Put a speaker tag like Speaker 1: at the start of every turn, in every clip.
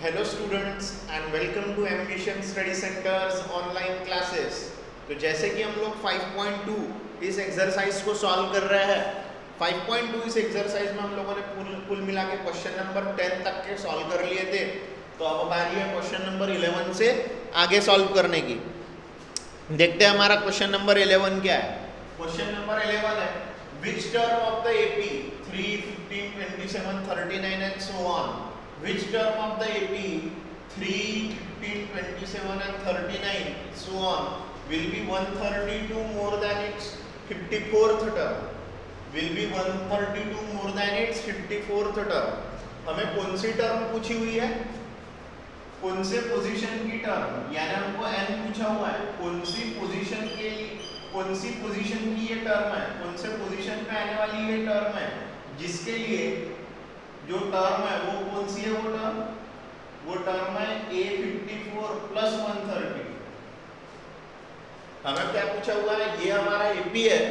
Speaker 1: Hello students and welcome to ambition study centres online classes. तो जैसे कि हम लोग 5.2 इस एक्सरसाइज को सॉल्व कर रहे हैं। 5.2 इस एक्सरसाइज में हम लोगों ने कुल मिला के क्वेश्चन नंबर 10 तक के सॉल्व कर लिए थे। तो अब बारी है क्वेश्चन नंबर 11 से आगे सॉल्व करने की। देखते हैं हमारा क्वेश्चन नंबर 11 क्या है। क्वेश्चन नंबर 11 है which term of the AP 3, 15, 27, 39 and so on, which term of the AP 3, 15, 27 and 39 so on will be 132 more than its 54th term, will be 132 more than its 54th term। हमें कौन सी term पूछी हुई है, कौन से position की term, यानी हमको n पूछा हुआ है। कौन सी पोजीशन की ये टर्म है, कौन से पोजीशन पे आने वाली ये टर्म है, जिसके लिए जो टर्म है वो कौन सी है, वो टर्म है A54 प्लस 130। हमें क्या पूछा हुआ है, ये हमारा एपी है,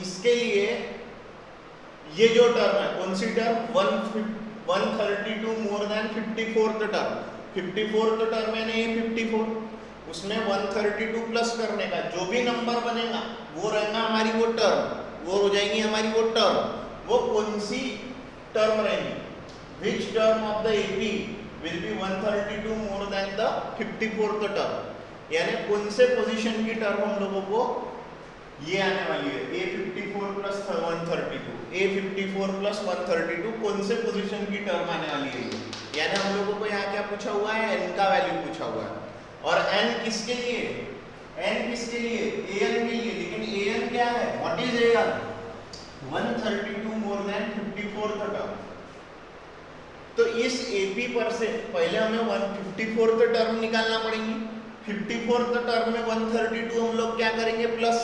Speaker 1: इसके लिए ये जो टर्म है कौन सी term 132 more than 54th term. 54th term है ना A54, उसमें 132 प्लस करने का जो भी नंबर बनेगा वो रहेगा हमारी वो टर्म, वो हो जाएगी हमारी वो टर्म। वो कौन सी टर्म रहेगी, which term of the AP will be 132 more than the 54th term, यानी कौन से पोजीशन की टर्म हम लोगों को ये आने वाली है A54 प्लस 132, A54 प्लस 132 कौन से पोजीशन की टर्म आने वाली है। यानी हम लोगों को यहाँ क्या पूछा हुआ है, n का वैल्यू पूछा हुआ है। और n किसके लिए, n किसके लिए, an के लिए। लेकिन an क्या है, what is an, 132 more than 54th term. तो इस AP पर से पहले हमें 154th टर्म निकालना पड़ेगी। 54th टर्म में 132 हम लोग क्या करेंगे प्लस,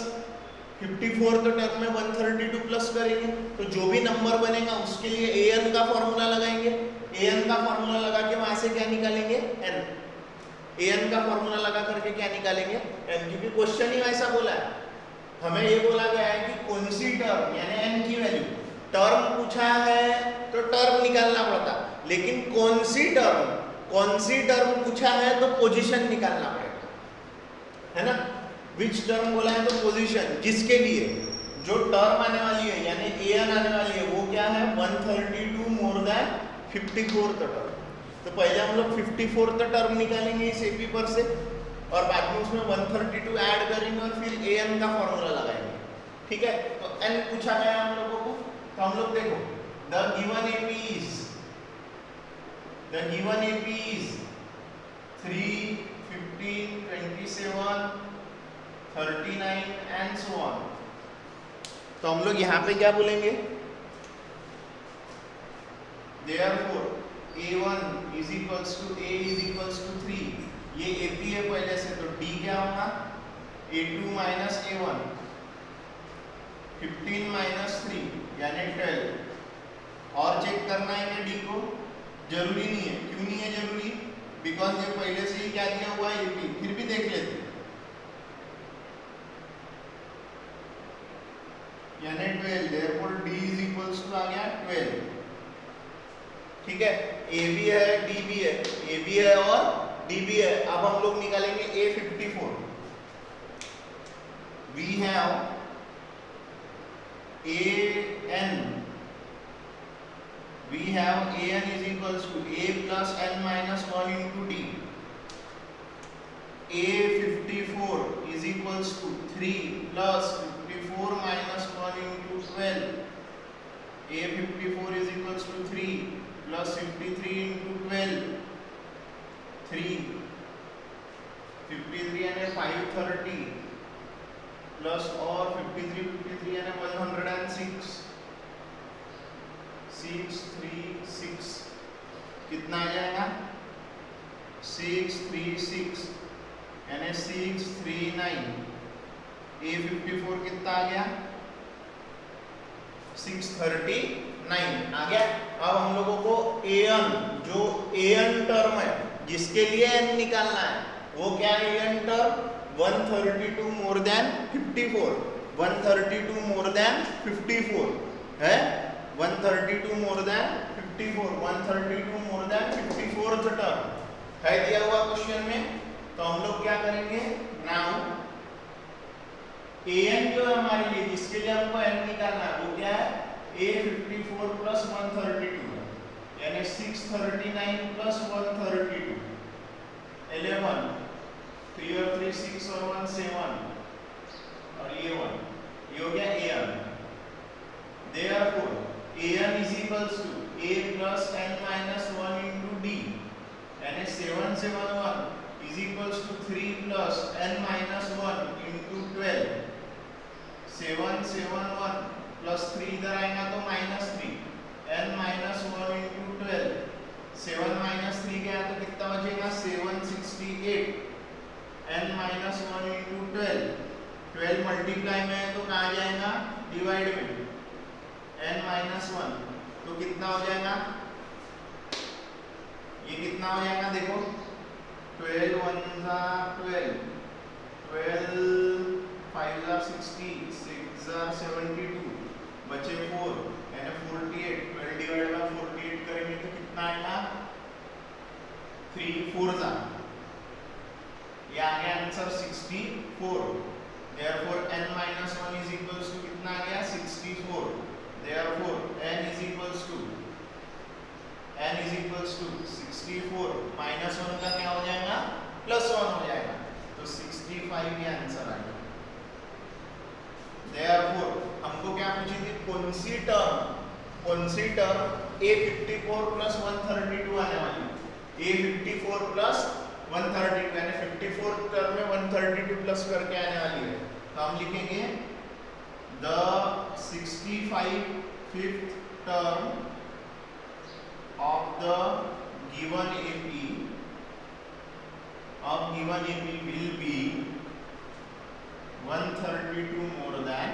Speaker 1: 54th टर्म में 132 प्लस करेंगे। तो जो भी नंबर बनेगा उसके लिए an का फॉर्मूला लगाएंगे। an का फॉर्मूला लगा के वहां से क्या निकालेंगे, n। an का फॉर्मूला लगा करके क्या निकालेंगे, n, क्योंकि क्वेश्चन ही वैसा बोला है। हमें ये बोला गया है कि कौन सी टर्म यानी n की वैल्यू, टर्म पूछा है तो टर्म निकालना पड़ता, लेकिन कौन सी टर्म पूछा है तो पोजीशन निकालना पड़ेगा, है ना। विच टर्म बोला है तो पोजीशन, जिसके लिए जो टर्म आने वाली है यानी an आने वाली है वो क्या है 132 मोर देन 54th टर्म। तो पहले हम लोग 54th टर्म निकालेंगे इस एपी पर से, और बाद में उसमें 132 ऐड करेंगे और फिर an का फॉर्मूला लगाएंगे, ठीक है। तो n पूछा गया हम लोगों को, तो हम लोग देखो the given AP is 3, 15, 27, 39 and so on। तो हम लोग यहाँ पे क्या बोलेंगे, therefore A1 is equals to A is equals to 3। ये AP है पहले से, तो D क्या होगा, A2 माइनस A1, 15 माइनस 3 यानी 12। और चेक करना है कि D को, जरूरी नहीं है। क्यों नहीं है जरूरी, बिकॉज ये पहले से ही क्या दिया हुआ है AP, फिर भी देख लेते हैं। यानी 12, therefore D is equals to आ गया 12, ठीक है। A भी है D भी है, A भी है और D भी है। अब हम लोग निकालेंगे A54। We have an is equals to A plus n minus 1 into D। A54 is equals to 3 plus 54 minus 1 into 12। A54 is equals to 3 plus 53 into 12, 3, 53 and 530 plus और 53 and 106, 6, 3, 6 कितना आ जाएगा, 6, 3, 6 यानी 6, 3, 9। A54 कितना आ गया, 639 आ गया। अब हम लोगों को an, जो an टर्म है जिसके लिए n निकालना है, वो क्या है an term 132 more then 54, 132 more then 54 है, 132 more then 54 132 more than 54th term है दिया हुआ क्वेश्चन में। तो हम लोग क्या करेंगे, नाउ an जो है हमारे लिए, इसके लिए हमको n निकालना है, वो क्या है a 54 प्लस 132 है, यानी 639 प्लस 132 11 3 और 3 6 और 1 7 और ये 1, ये हो गया an। therefore an is equals to a plus n minus 1 into d, यानी 771 is equals to 3 plus n minus 1 into 12। 771 plus 3 इधर आएगा तो -3 n minus 1 into 12, 7 minus 3 गया तो कितना बचेगा 768 n minus 1 into 12, 12 मल्टीप्लाई में है तो कहाँ जाएगा डिवाइड में n minus 1, तो कितना हो जाएगा, ये कितना हो जाएगा देखो 12 1 जा 12, 12 5 जा 60, 6 जा 72, बचे 4 यानी 48, 12 डिवाइड बाय 48 करेंगे तो कितना आएगा 3 4 जा, ये आ गया answer 64। therefore n minus 1 is equals to कितना आ गया 64। therefore n is equals to 64 minus 1 का क्या हो जाएगा प्लस 1 हो जाएगा, तो 65 ये आंसर आएगा। therefore हमको क्या पूछी थी, कौन सी टर्म a54 प्लस 132 आने वाली, a54 प्लस 132 यानी 54 टर्म में 132 प्लस करके आने वाली है। तो हम लिखेंगे the 65th term of the given AP will be 132 more than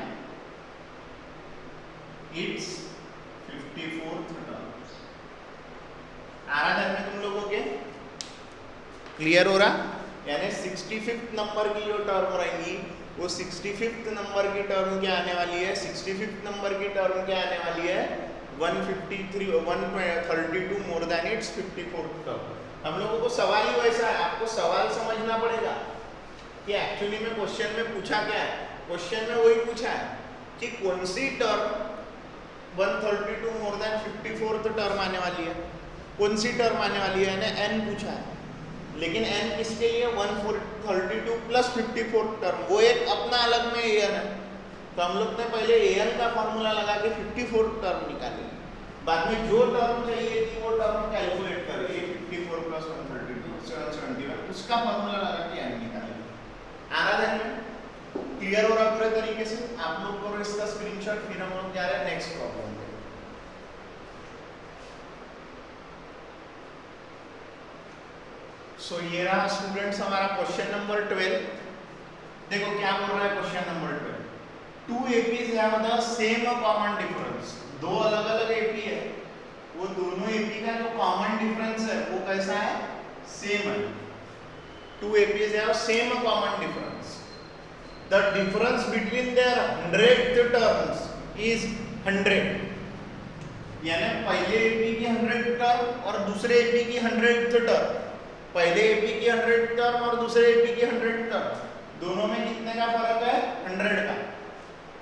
Speaker 1: its 54th term। आ रहा है तुम लोगों के, क्लियर हो रहा, यानी 65th नंबर की जो टर्म रहेंगी वो 65th नंबर की टर्म क्या आने वाली है, 65th नंबर की टर्म क्या आने वाली है 132 more then it's 54th term. हम लोगों को सवाल ही वैसा है, आपको सवाल समझना पड़ेगा कि एक्चुअली में क्वेश्चन में पूछा क्या है। क्वेश्चन में वही पूछा है कि कौन सी term 132 more than 54th term आने वाली है, कौन सी टर्म आने वाली है, यानी n पूछा है, लेकिन n किसके लिए 132 प्लस 54 टर्म, वो एक अपना अलग में an है। तो हम लोग ने पहले an का फॉर्मूला लगा के 54 टर्म निकाले, बाद में जो टर्म चाहिए थी वो टर्म कैलकुलेट करके 54 प्लस 132 771 उसका फॉर्मूला लगा के n निकाले। आ रहा है क्लियर हो रहा पूरे तरीके से, आप लोग करो इसका स्क्रीनशॉट, फिर हम लोग जा रहे हैं नेक्स्ट प्रॉब्लम पे। सो ये रहा स्टूडेंट्स हमारा क्वेश्चन नंबर 12। देखो क्या बोल रहा है question number 12, two APs have the same common difference, दो अलग अलग एपी है, वो दोनों एपी का जो कॉमन डिफरेंस है वो कैसा है, सेम है। Two APs have same common difference, the difference between their 100th terms is 100, यानी पहले एपी की 100 टर्म और दूसरे एपी की 100th टर्म, पहले एपी की 100 टर्म और दूसरे एपी की 100 टर्म, दोनों में कितने का फर्क है 100 का।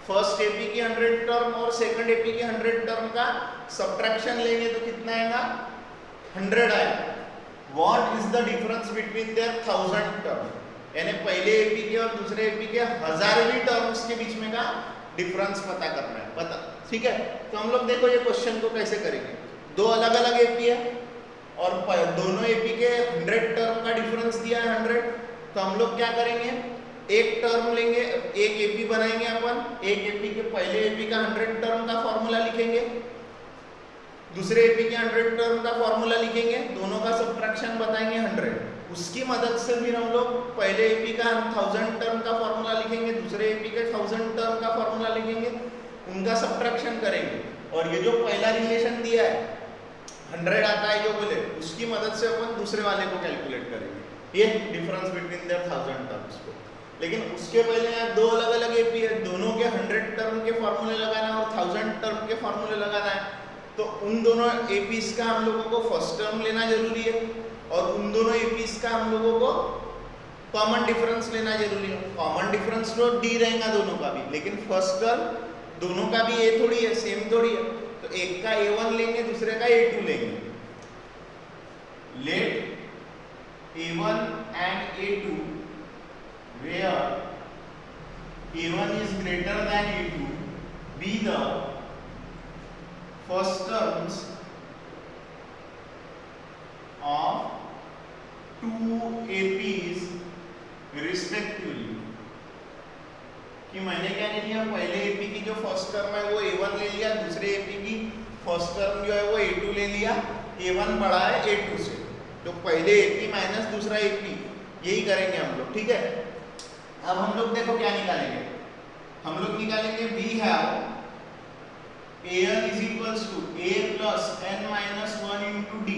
Speaker 1: फर्स्ट एपी की 100 टर्म और सेकंड एपी की 100 टर्म का सब्ट्रैक्शन लेंगे तो कितना आएगा 100 आएगा। What is the difference between there 1000 term, यानी पहले एपी के और दूसरे एपी के 1000वीं टर्म्स के बीच में का डिफरेंस पता करना है, पता ठीक है। तो हम लोग देखो ये क्वेश्चन को कैसे करेंगे, दो अलग अलग एपी है और दोनों एपी के 100 टर्म का डिफरेंस दिया है 100, तो हम लोग क्या करेंगे, एक टर्म लेंगे, एक एपी बनाएंगे अपन, एक एपी के पहले एपी का 100 टर्म का फॉर्मूला लिखेंगे, दूसरे एपी के 100 टर्म का फॉर्मूला लिखेंगे, दोनों का सब्ट्रैक्शन बताएंगे 100, उसकी मदद से फिर हम लोग पहले एपी का 1000 टर्म का फॉर्मूला लिखेंगे, दूसरे एपी के 1000 टर्म का फॉर्मूला लिखेंगे, उनका सब्ट्रैक्शन करेंगे, और ये जो पहला रिलेशन दिया है 100 आता है जो बोले, उसकी मदद से अपन दूसरे वाले को कैलकुलेट करेंगे, ये डिफरेंस बिटवीन देयर 1000 टर्म्स को। लेकिन उसके पहले यहाँ दो अलग अलग एपी है, दोनों के 100 टर्म के फॉर्मूले लगाना और 1000 टर्म के फॉर्मूले लगाना है, तो उन दोनों एपीज का हम लोगों को फर्स्ट टर्म लेना जरूरी है और उन दोनों एपीज का हम लोगों को कॉमन डिफरेंस लेना जरूरी है। कॉमन डिफरेंस तो डी रहेगा दोनों का भी, लेकिन फर्स्ट टर्म दोनों का भी ए थोड़ी है, सेम थोड़ी है, तो एक का a1 लेंगे दूसरे का a2 लेंगे। Let a1 and a2 where a1 is greater than a2 be the first terms of two APs respectively। कि मैंने क्या ले लिया, पहले एपी की जो फर्स्ट टर्म है वो a1 ले लिया, दूसरे एपी की फर्स्ट टर्म जो है वो a2 ले लिया। a1 बड़ा है a2 से, तो पहले एपी माइनस दूसरा एपी, यही करेंगे हम लोग, ठीक है। अब हम लोग देखो क्या निकालेंगे, हम लोग निकालेंगे we have an is equals to a plus n minus 1 into d,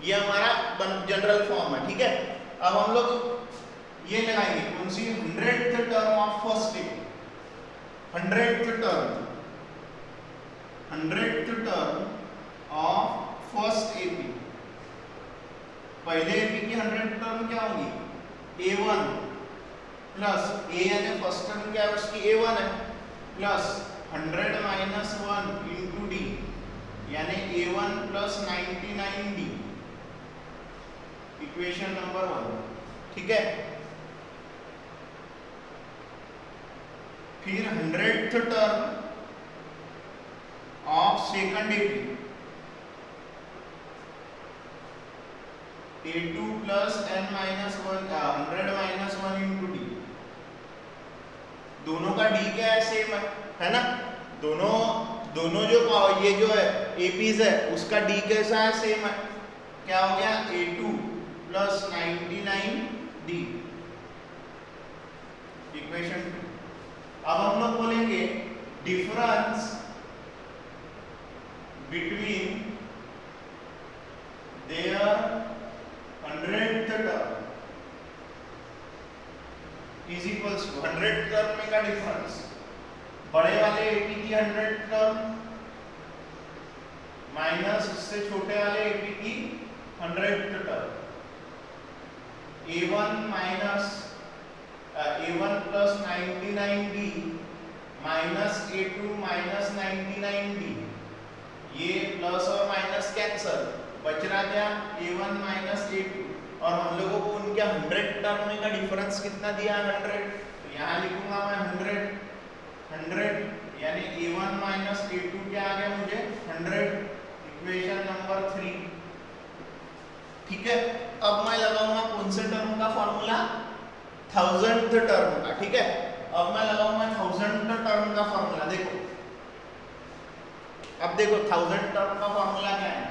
Speaker 1: ये हमारा जनरल फॉर्म है, ठीक है। अब हम लोग ये लगाएंगे कौन सी, 100th term of first AP, 100th term of first AP. पहले एपी की 100th टर्म क्या होगी, a1 प्लस a यानी फर्स्ट टर्म क्या है उसकी a1 है, प्लस 100 माइनस 1 इंटू डी यानी a1 plus 99d, equation number 1, ठीक है। फिर 100th term of second AP, a2 plus n minus 1 100 minus 1 into D, दोनों का d क्या है, सेम है ना, दोनों जो ये जो है एपीज है उसका d कैसा है, सेम है, क्या हो गया a2 प्लस 99d, इक्वेशन। अब हम लोग बोलेंगे difference between their 100th term is equals to 100th term में का डिफरेंस, बड़े वाले एपी की 100th टर्म माइनस इससे छोटे वाले एपी की 100th term, a1 minus a1 plus 99d minus a2 minus 99d, ये प्लस और माइनस कैंसल, बच रहा क्या a1 माइनस a2, और हम लोगों को उनके 100 टर्म में का डिफरेंस कितना दिया है 100, तो यहाँ लिखूंगा मैं 100 यानी a1 माइनस a2 क्या आ गया मुझे 100, इक्वेशन नंबर 3, ठीक है। अब मैं लगाऊंगा कौन से टर्म का फॉर्मूला, 1000th टर्म का, ठीक है। अब मैं लगाऊंगा 1000th टर्म का फॉर्मूला, देखो अब देखो 1000th टर्म का फॉर्मूला क्या है,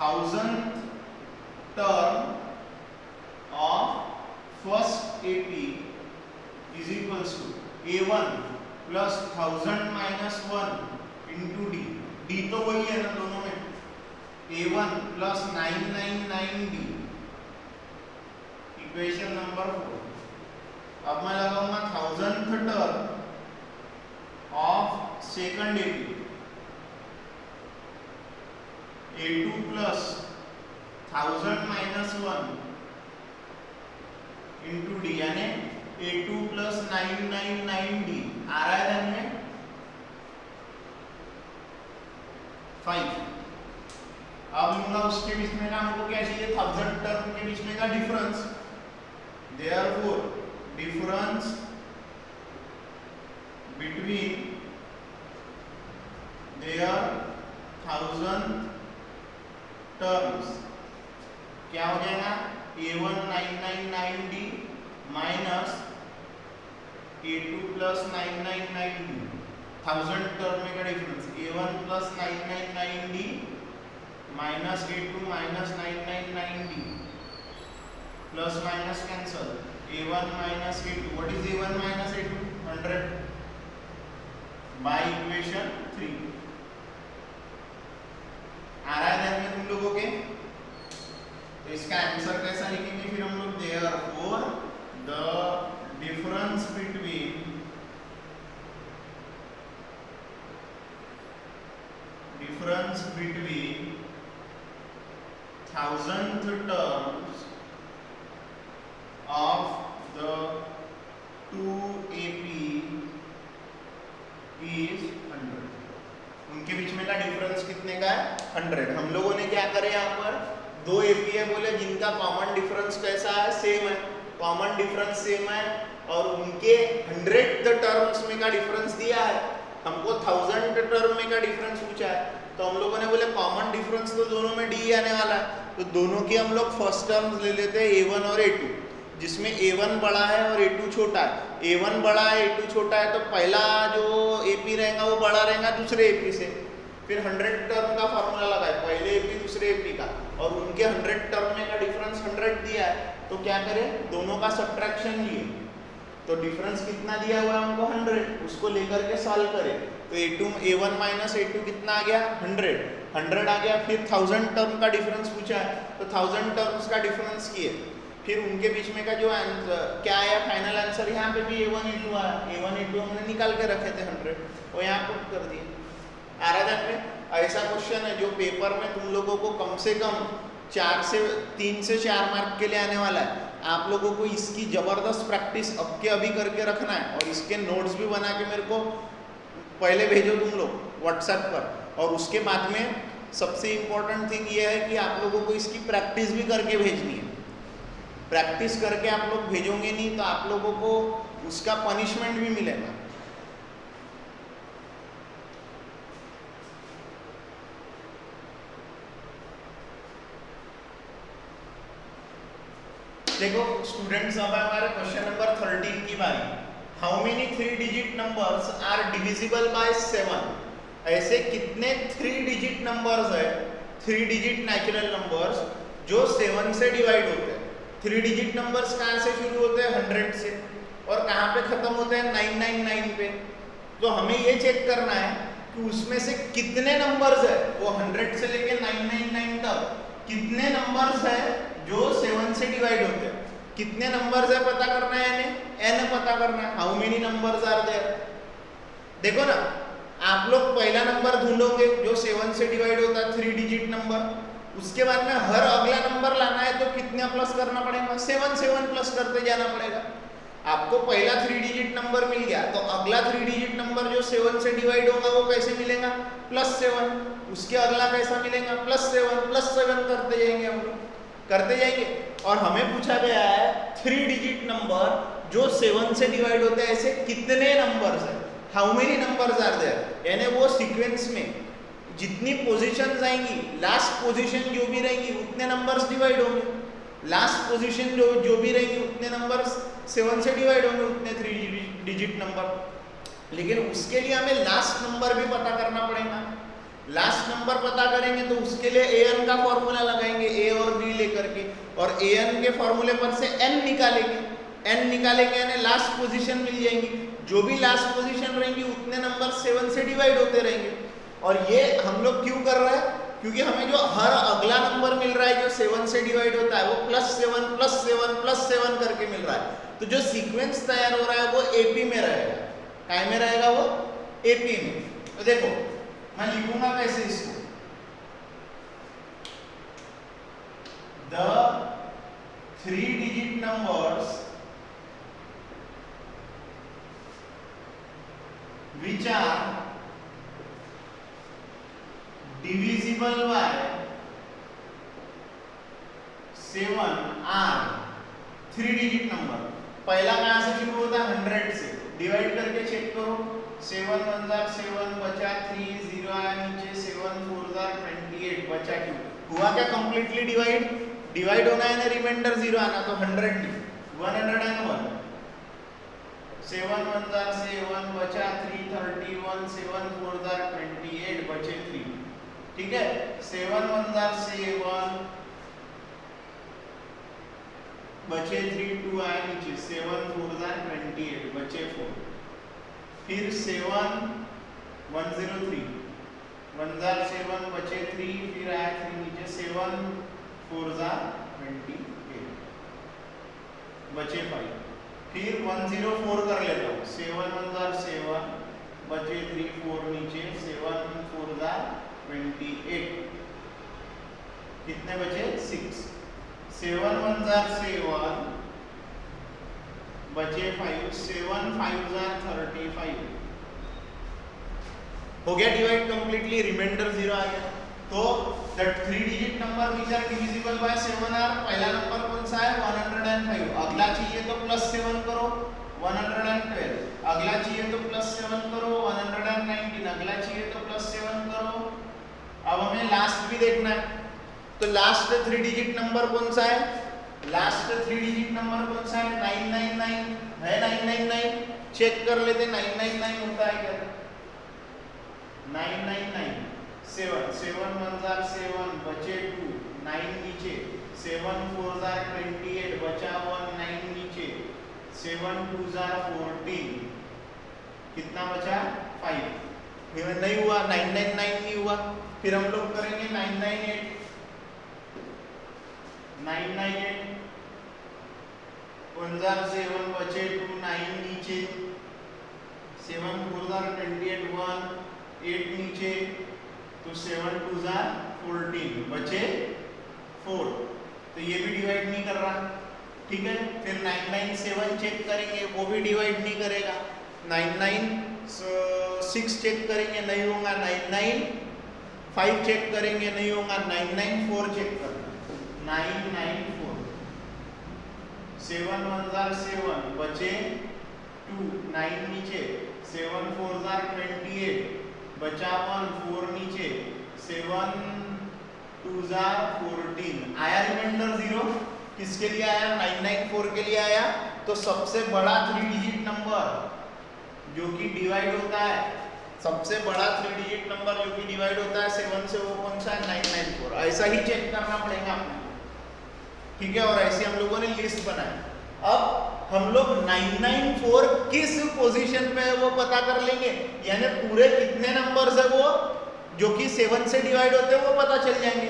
Speaker 1: 1000th term of first AP is equals to a1 plus 1000 minus 1 into D, D तो वही है ना दोनों में, a1 plus 999d, equation number 4। अब मैं लगाऊंगा 1000th term of second AP, a2 plus 1000 minus 1 into d यानी a2 प्लस 999d, आ रहा है ध्यान में 5। अब लूंगा उसके बीच में ना हमको क्या चाहिए, 1000 टर्म के बीच में का difference, therefore difference between their 1000 terms क्या हो जाएगा, a1 999d minus a2 plus 999d, 1000 term में का difference a1 plus 999d minus a2 minus 999d, plus minus cancel, a1 minus a2, what is a1 minus a2, 100 by equation 3। आ रहा है ध्यान में तुम लोगों के, तो इसका आंसर कैसा लिखेंगे फिर हम लोग, therefore the difference between difference between 1000th terms of the two AP is 100. उनके बीच में का डिफरेंस कितने का है? 100. हम लोगों ने क्या करे यहाँ पर दो एपी है बोले जिनका कॉमन डिफरेंस कैसा है? सेम है. कॉमन डिफरेंस सेम है और उनके 100 टर्म्स में का डिफरेंस दिया है. हमको 1000 टर्म में का डिफरेंस पूछा है तो हम लोगों ने बोले कॉमन डिफरेंस तो दोनों में डी आने वाला है तो दोनों की हम लोग फर्स्ट टर्म्स ले लेते हैं A1 और A2 जिसमें A1 बड़ा है और A2 छोटा है. A1 बड़ा है A2 छोटा है तो पहला जो AP रहेगा वो बड़ा रहेगा दूसरे AP से. फिर 100 टर्म का फॉर्मूला लगाए पहले AP दूसरे AP का और उनके 100 टर्म में का डिफरेंस 100 दिया है तो क्या करें दोनों का सब्ट्रैक्शन लिए तो डिफरेंस कितना दिया हुआ है हमको 100. उसको लेकर के सॉल्व करें तो A1 माइनस A2 कितना आ गया? 100 आ गया. फिर 1000 टर्म का डिफरेंस पूछा है तो 1000 टर्म्स का डिफरेंस किए. फिर उनके बीच में का जो क्या आया फाइनल आंसर यहाँ पे भी A1 A2 आया. A1 A2 हमने निकाल के रखे थे 100 और यहाँ पुट कर दिए. आ रहा था में ऐसा क्वेश्चन है जो पेपर में तुम लोगों को कम से कम 3 से 4 मार्क के लिए आने वाला है. आप लोगों को इसकी ज़बरदस्त प्रैक्टिस अब के अभी करके रखना है और इसके नोट्स भी बना के मेरे को पहले भेजो तुम लोग व्हाट्सएप पर. और उसके बाद में सबसे इम्पोर्टेंट थिंग ये है कि आप लोगों को इसकी प्रैक्टिस भी करके भेजनी है. प्रैक्टिस करके आप लोग भेजोगे नहीं तो आप लोगों को उसका पनिशमेंट भी मिलेगा. देखो स्टूडेंट्स अब हमारे क्वेश्चन नंबर 13 की बारी. How many 3 digit numbers are divisible by 7? ऐसे कितने 3 डिजिट नंबर्स है 3 डिजिट नेचुरल नंबर्स जो 7 से डिवाइड होते हैं. 3 डिजिट नंबर्स कहाँ से शुरू होते हैं? 100 से. और कहाँ पे खत्म होते हैं? 999 पे. तो हमें ये चेक करना है कि उसमें से कितने नंबर्स है वो 100 से लेके 999 तक कितने नंबर्स है जो 7 से डिवाइड होते हैं. कितने नंबर्स है पता करना है n पता करना है. How many numbers are there. देखो ना आप लोग पहला नंबर ढूंढोगे जो 7 से डिवाइड होता है 3 डिजिट नंबर. उसके बाद में हर अगला नंबर लाना है तो कितना प्लस करना पड़ेगा? 7 प्लस करते जाना पड़ेगा. आपको पहला 3 डिजिट नंबर मिल गया तो अगला 3 डिजिट नंबर जो 7 से डिवाइड होगा वो कैसे मिलेगा? +7. उसके अगला कैसा मिलेगा? +7 करते जाएंगे हम लोग करते जाएंगे. और हमें पूछा गया है 3 डिजिट नंबर जो 7 से डिवाइड होते हैं ऐसे कितने नंबर्स है? How many numbers are there. यानी वो सीक्वेंस में जितनी पोजीशंस आएंगी लास्ट पोजीशन जो भी रहेंगी उतने नंबर्स डिवाइड होंगे. लास्ट पोजीशन जो भी रहेंगी उतने नंबर्स 7 से डिवाइड होंगे उतने 3 डिजिट नंबर. लेकिन उसके लिए हमें लास्ट नंबर भी पता करना पड़ेगा. लास्ट नंबर पता करेंगे तो उसके लिए an का फॉर्मूला लगाएंगे a और b लेकर के और an के फॉर्मूले पर से n निकालेंगे यानी लास्ट पोजीशन मिल जाएंगी. जो भी लास्ट पोजीशन रहेंगी उतने नंबर 7 से डिवाइड होते रहेंगे. और ये हम लोग क्यों कर रहे हैं? क्योंकि हमें जो हर अगला नंबर मिल रहा है जो 7 से डिवाइड होता है वो +7 करके मिल रहा है. तो जो सीक्वेंस तैयार हो रहा है वो AP में रहेगा. काय में रहेगा? वो AP में. तो देखो मैं लिखूंगा कैसे इसको. The 3 digit numbers which are divisible by 7 are 3 digit number. पहला कहाँ से शुरू होता है? 100 से. डिवाइड करके चेक करो. 7 1 जार 7 बचा 3 0 आया नीचे 7 4 जार 28 बचा 2. हुआ क्या? कंप्लीटली डिवाइड होना है ना रिमाइंडर 0 आना तो 100 101. 7 1 जार 7 बचा 3 31 7 4 जार 28 बचे 3. ठीक है. 7 1 जार 7 बचे 3 2 आए नीचे 7 4 जार 28 बचे 4. फिर 7 103 1 जार 7 बचे 3 फिर आए 3 नीचे 7 4 जार 28 बचे 5. फिर 104 कर लेता हूँ. 7 1 जार 7 बचे 3 4 नीचे 7 4 जार 28, कितने बचे 6, 7 1 जार 7 बचे 5, 7 5 जार 35, हो गया डिवाइड कंप्लीटली, रिमाइंडर 0 आ गया। तो that 3 digit number which are divisible by 7 are, पहला नंबर कौन सा है 105, अगला चाहिए तो +7 करो 112, अगला चाहिए तो +7 करो 119, अगला चाहिए तो +7 करो। अब हमें लास्ट भी देखना है, तो लास्ट 3 डिजिट नंबर कौन सा है, लास्ट 3 डिजिट नंबर कौन सा है 999 है, 999 चेक कर लेते 999 होता है क्या, 999 7 7 1 जार 7 बचे 2 9 नीचे, 7 4 जार 28 बचा 1 9 नीचे, 7 2 जार 14 कितना बचा 5, फिर नहीं हुआ 999 नहीं हुआ, फिर हम लोग करेंगे 998 1 जार 7 बचे 2 9 नीचे, 7 4 जार 28 1 8 नीचे, तो 7 2 जार 14 बचे 4, तो ये भी डिवाइड नहीं कर रहा, ठीक है। फिर 997 चेक करेंगे, वो भी डिवाइड नहीं करेगा, 996 चेक करेंगे नहीं होगा, 995 चेक करेंगे नहीं होगा, 994 चेक करना, 994 7 1 जार 7 बचे 2 9 नीचे, 7 4 जार 28 बचा 1 4 नीचे, 7 2 जार 14 आया, रिमाइंडर 0 किसके लिए आया 994 के लिए आया। तो सबसे बड़ा 3 डिजिट नंबर जो कि डिवाइड होता है, सबसे बड़ा 3 डिजिट नंबर जो कि डिवाइड होता है 7 से, वो कौन सा है 994, ऐसा ही चेक करना पड़ेगा आपको, ठीक है। और ऐसे हम लोगों ने लिस्ट बनाई। अब हम लोग 994 किस पोजीशन पे है वो पता कर लेंगे, यानी पूरे कितने नंबर्स है वो जो कि 7 से डिवाइड होते हैं वो पता चल जाएंगे,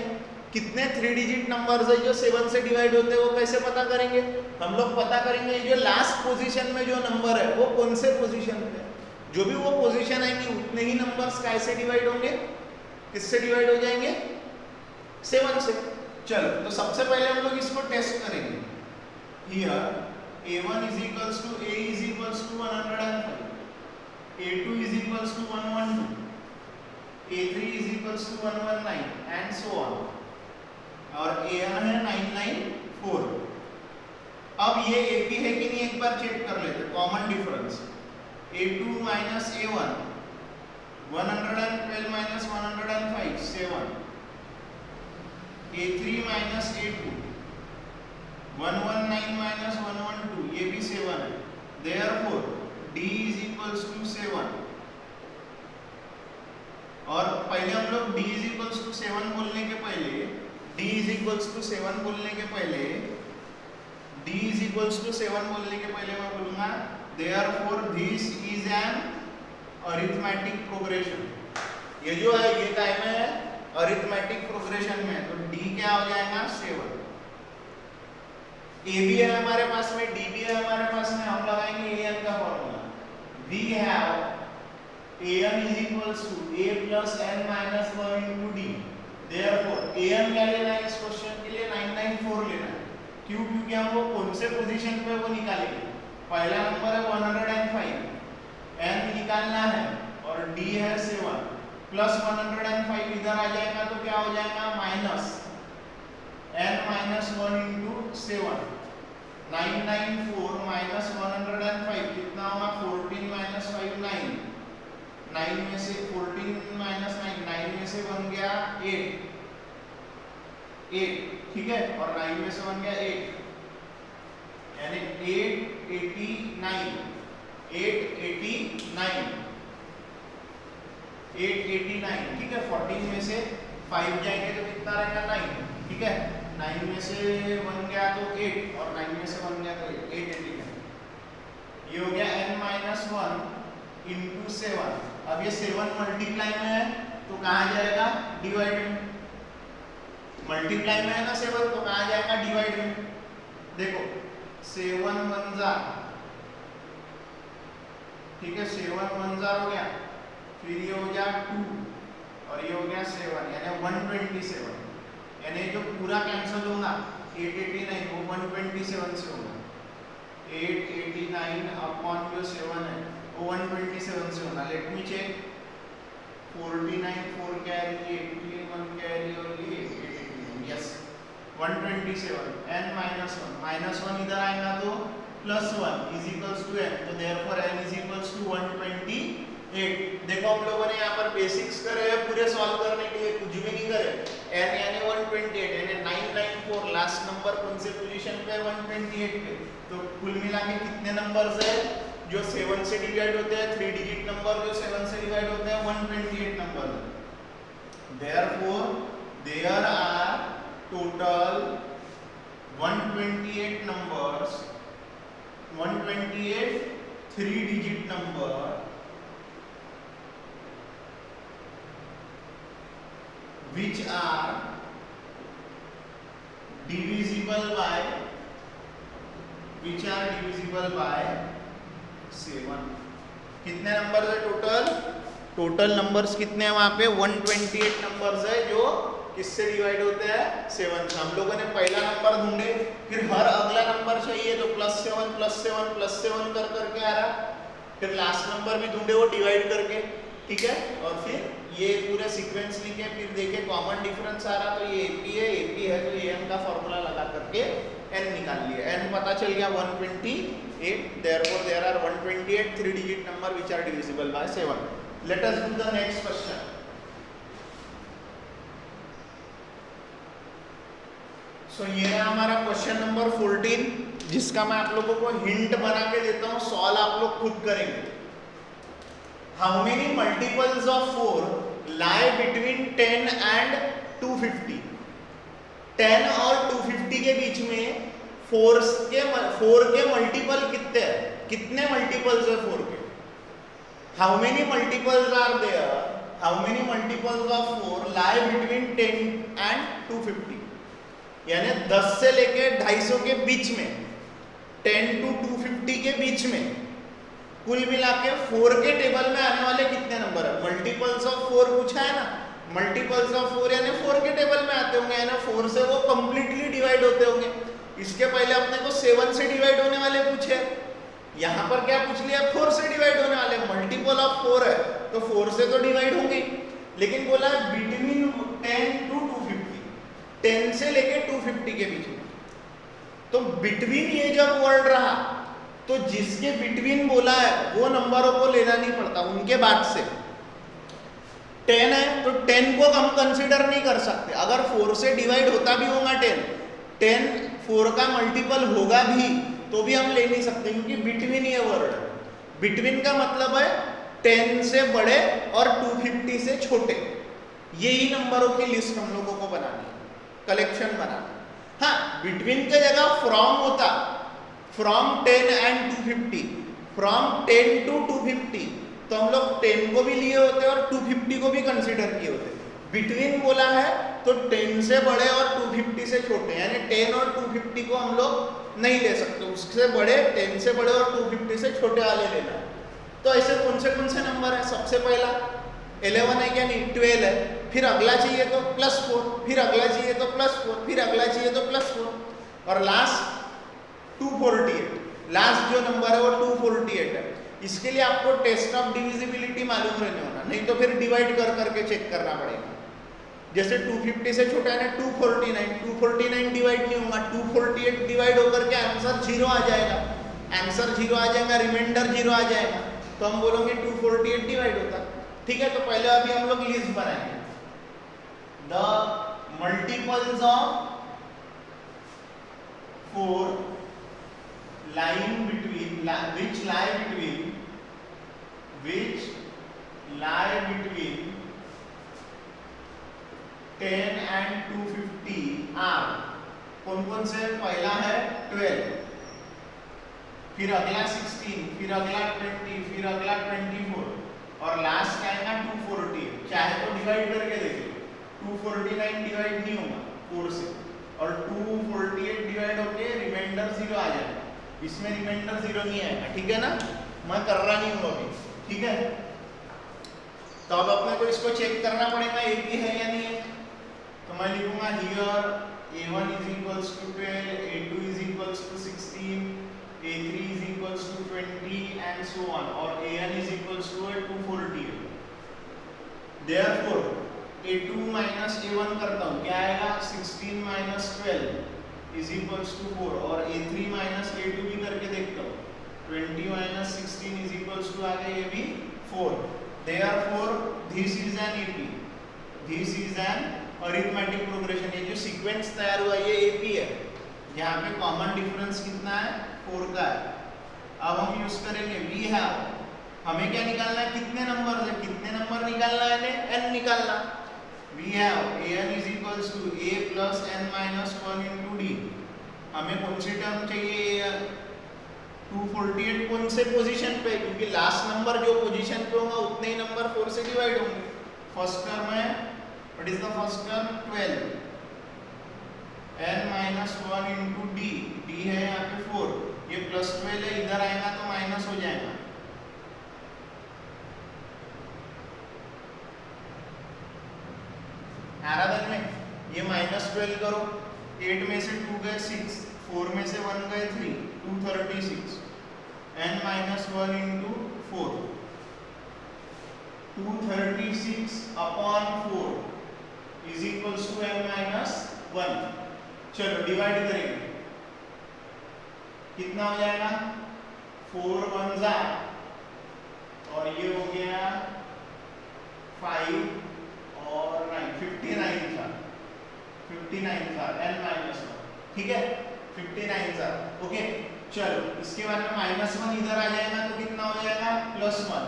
Speaker 1: कितने 3 डिजिट नंबर्स है जो 7 से डिवाइड होते हैं वो कैसे पता करेंगे, हम लोग पता करेंगे जो लास्ट पोजीशन में जो नंबर है वो कौन से पोजीशन पे, जो भी वो पोजीशन आएंगी उतने ही नंबर्स कैसे डिवाइड होंगे, किससे डिवाइड हो जाएंगे 7 से। चलो तो सबसे पहले हम लोग इसको टेस्ट करेंगे, here A1 is equals to A is equals to 105, A2 is equals to 112, A3 is equals to 119 and so on, और A1 है 994। अब ये AP है कि नहीं एक बार चेक कर लेते, common difference A2 minus A1 112 minus 105 7, A3 minus A2 119 minus 112 ये भी 7 है, therefore D is equals to 7, और पहले हम लोग D is equals to 7 बोलने के पहले, D is equals to 7 बोलने के पहले, D is equals to 7 बोलने के पहले मैं बोलूँगा therefore this is an arithmetic progression, ये जो है ये टाइम है अरिथमेटिक प्रोग्रेशन में, तो D क्या हो जाएगा 7, A भी है हमारे पास में, D भी है हमारे पास में, हम लगाएंगे AN का formula, we have AN is equals to A plus N minus 1 into D, therefore AN क्या लेना है इस क्वेश्चन के लिए 994 लेना है, क्यों, क्योंकि हम वो कौन से पोजीशन पे वो निकालेंगे, पहला नंबर है 105, N निकालना है और D है 7 प्लस 105 इधर आ जाएगा तो क्या हो जाएगा minus N minus 1 into 7, 994 minus 105 कितना होगा 14 minus 5 9, 9 में से 14 minus 9, 9 में से बन गया 8, ठीक है, और 9 में से बन गया 8, यानी 889, 889, ठीक है। 14 में से 5 जाएंगे तो कितना रहेगा 9, ठीक है, 9 में से बन गया तो 8 और 9 में से बन गया तो 889, ये हो गया n minus 1 into 7। अब ये 7 मल्टीप्लाई में है तो कहाँ जाएगा डिवाइड में, मल्टीप्लाई में है ना 7 तो कहाँ जाएगा डिवाइड में, देखो 7 1 जार, ठीक है, 7 1 जार हो गया, फिर ये हो गया 2 और ये हो गया 7 यानी 127, यानी जो पूरा कैंसिल होगा 889 वो 127 से होगा, 889 अपॉन जो 7 है वो 127 से होगा। Let me check, 49 4 carry, 81 carry और ये 89, यस 127 n माइनस 1 इधर आएगा तो +1 इज इक्वल्स टू n, तो therefore n is equals to 128। देखो हम लोगों ने यहाँ पर बेसिक्स करे हैं पूरे सॉल्व करने के लिए, कुछ भी नहीं करे। n यानी 128 यानी 994 लास्ट नंबर कौन से पोजीशन पे है 128 पे, तो कुल मिला के कितने नंबर्स है जो 7 से डिवाइड होते हैं, 3 डिजिट नंबर जो 7 से डिवाइड होते हैं 128 number. Therefore there are total 128 numbers, 128 3 digit number which are divisible by 7। कितने नंबर है टोटल नंबर्स कितने हैं वहां पे 128 नंबर्स है जो किससे डिवाइड होते हैं 7 से। हम लोगों ने पहला नंबर ढूंढे, फिर हर अगला नंबर चाहिए तो +7 +7 +7 कर करके आ रहा, फिर लास्ट नंबर भी ढूंढे वो डिवाइड करके, ठीक है। और फिर ये पूरे सीक्वेंस लिखे, फिर देखे कॉमन डिफरेंस आ रहा तो ये AP है तो AM का फॉर्मूला लगा करके n निकाल लिया, n पता चल गया 128। Therefore there are 128 3 digit number which are divisible by 7। Let us do the next question. So ये है हमारा क्वेश्चन नंबर 14, जिसका मैं आप लोगों को हिंट बना के देता हूं, सॉल्व आप लोग खुद करेंगे। How many multiples of 4 lie between 10 and 250? 10 और 250 के बीच में 4 के मल्टीपल कितने हैं, कितने मल्टीपल्स है 4 के? How many multiples are there, how many multiples of 4 lie between 10 and 250? यानी 10 से लेके 250 के बीच में, 10 to 250 के बीच में कुल मिला के 4 के टेबल में आने वाले कितने नंबर है? मल्टीपल्स ऑफ 4 पूछा है ना, मल्टीपल्स ऑफ 4 यानी 4 के टेबल में आते होंगे, यानी 4 से वो कंप्लीटली डिवाइड होते होंगे। इसके पहले अपने को 7 से डिवाइड होने वाले पूछे, यहाँ पर क्या पूछ लिया 4 से डिवाइड होने वाले। मल्टीपल ऑफ 4 है तो 4 से तो डिवाइड होंगे, लेकिन बोला बिटवीन 10 to 250, 10 से लेके 250 के बीच में। तो बिटवीन ये जब वर्ड रहा तो जिसके बिटवीन बोला है वो नंबरों को लेना नहीं पड़ता, उनके बाद से 10 है तो 10 को हम कंसीडर नहीं कर सकते। अगर 4 से डिवाइड होता भी होगा 10 4 का मल्टीपल होगा भी तो भी हम ले नहीं सकते, क्योंकि बिटवीन ये वर्ड है। बिटवीन का मतलब है 10 से बड़े और 250 से छोटे, यही नंबरों की लिस्ट हम लोगों को बनानी है, कलेक्शन बनाना। हाँ, बिटवीन के जगह फ्रॉम होता, फ्रॉम 10 एंड 250, फ्रॉम 10 to 250, तो हम लोग 10 को भी लिए होते और 250 को भी कंसीडर किए होते। बिटवीन बोला है तो 10 से बड़े और 250 से छोटे, यानी 10 और 250 को हम लोग नहीं ले सकते, उससे बड़े 10 से बड़े और 250 से छोटे वाले लेना। तो ऐसे कौन से नंबर है? सबसे पहला 11 है क्या नहीं, 12 है, फिर अगला चाहिए तो +4, फिर अगला चाहिए तो +4, फिर अगला चाहिए तो +4, और लास्ट 248, लास्ट जो नंबर है वो 248 है। इसके लिए आपको टेस्ट ऑफ डिविजिबिलिटी मालूम रहने होना, नहीं तो फिर डिवाइड कर करके चेक करना पड़ेगा। जैसे 250 से छोटा है ना 249 डिवाइड नहीं होगा, 248 डिवाइड होकर के आंसर 0 आ जाएगा, आंसर 0 आ जाएगा, रिमाइंडर 0 आ जाएगा, तो हम बोलेंगे 248 डिवाइड होता। ठीक है, तो पहले अभी हम लोग लिस्ट बनाएंगे, the multiples of 4 lying between which lie between 10 and 250 are कौन कौन से? पहला है 12, फिर अगला 16, फिर अगला 20, फिर अगला 24, और लास्ट आएगा 248। चाहे तो डिवाइड करके देखिए, 249 डिवाइड नहीं होगा 4 से, और 248 डिवाइड होके रिमाइंडर 0 आ जाएगा, इसमें रिमाइंडर 0 नहीं आएगा। ठीक है ना, मैं कर रहा नहीं हूँ अभी, ठीक है। तो अब अपने को इसको चेक करना पड़ेगा एपी है या नहीं है। तो मैं लिखूंगा here a1 is equals to 12, a2 is equals to 16, a3 is equals to 20 and so on, और an is equals to 248. Therefore a2 minus a1 करता हूँ, क्या आएगा 16 minus 12 is equals to 4, और a3 minus a2 भी करके देखता हूँ, 20 minus 16 is equals to आ गया ये भी 4. Therefore this is an AP, this is an arithmetic progression. ये जो सीक्वेंस तैयार हुआ ये एपी है, यहाँ पे कॉमन डिफरेंस कितना है 4 का है. अब हम यूज करेंगे वी हैव, हमें क्या निकालना है, कितने नंबर है, कितने नंबर निकालना है, n निकालना. We have an is equals to a plus n minus 1 into d. हमें कौन सी टर्म चाहिए, 248 कौन से पोजीशन पे, क्योंकि लास्ट नंबर जो पोजीशन पे होगा उतने ही नंबर 4 से डिवाइड होंगे. फर्स्ट टर्म है, what is the first term, 12, n minus 1 into d, d है यहाँ पे 4, ये प्लस 12 है, इधर आएगा तो माइनस हो जाएगा. आराधन में ये माइनस 12 करो, 8 में से 2 गए 6, 4 में से 1 गए 3, 236, n minus 1 into 4, 236 upon 4 is equals to n minus 1. चलो डिवाइड करेंगे, कितना हो जाएगा 4 1 जा, और ये हो गया 5 और 9, 59 था, 59 था n minus 1. ठीक है 59 था. ओके चलो इसके बाद में माइनस 1 इधर आ जाएगा तो कितना हो जाएगा प्लस 1.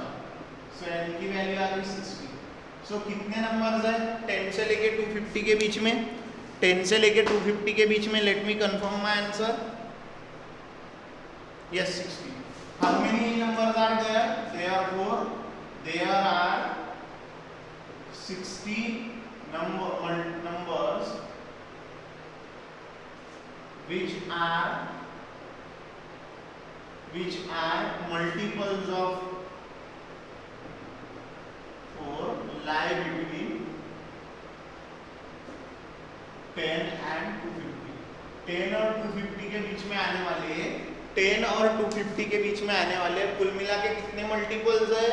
Speaker 1: सो n की वैल्यू आ गई 60. सो कितने नंबर्स है 10 से लेके 250 के बीच में, 10 से लेके 250 के बीच में. Let me confirm my answer. Yes 60. How many numbers are there, there are 60 numbers which are multiples of 4 lie between 10 and 250. 10 और 250 के बीच में आने वाले, 10 और 250 के बीच में आने वाले कुल मिला के कितने मल्टीपल्स है,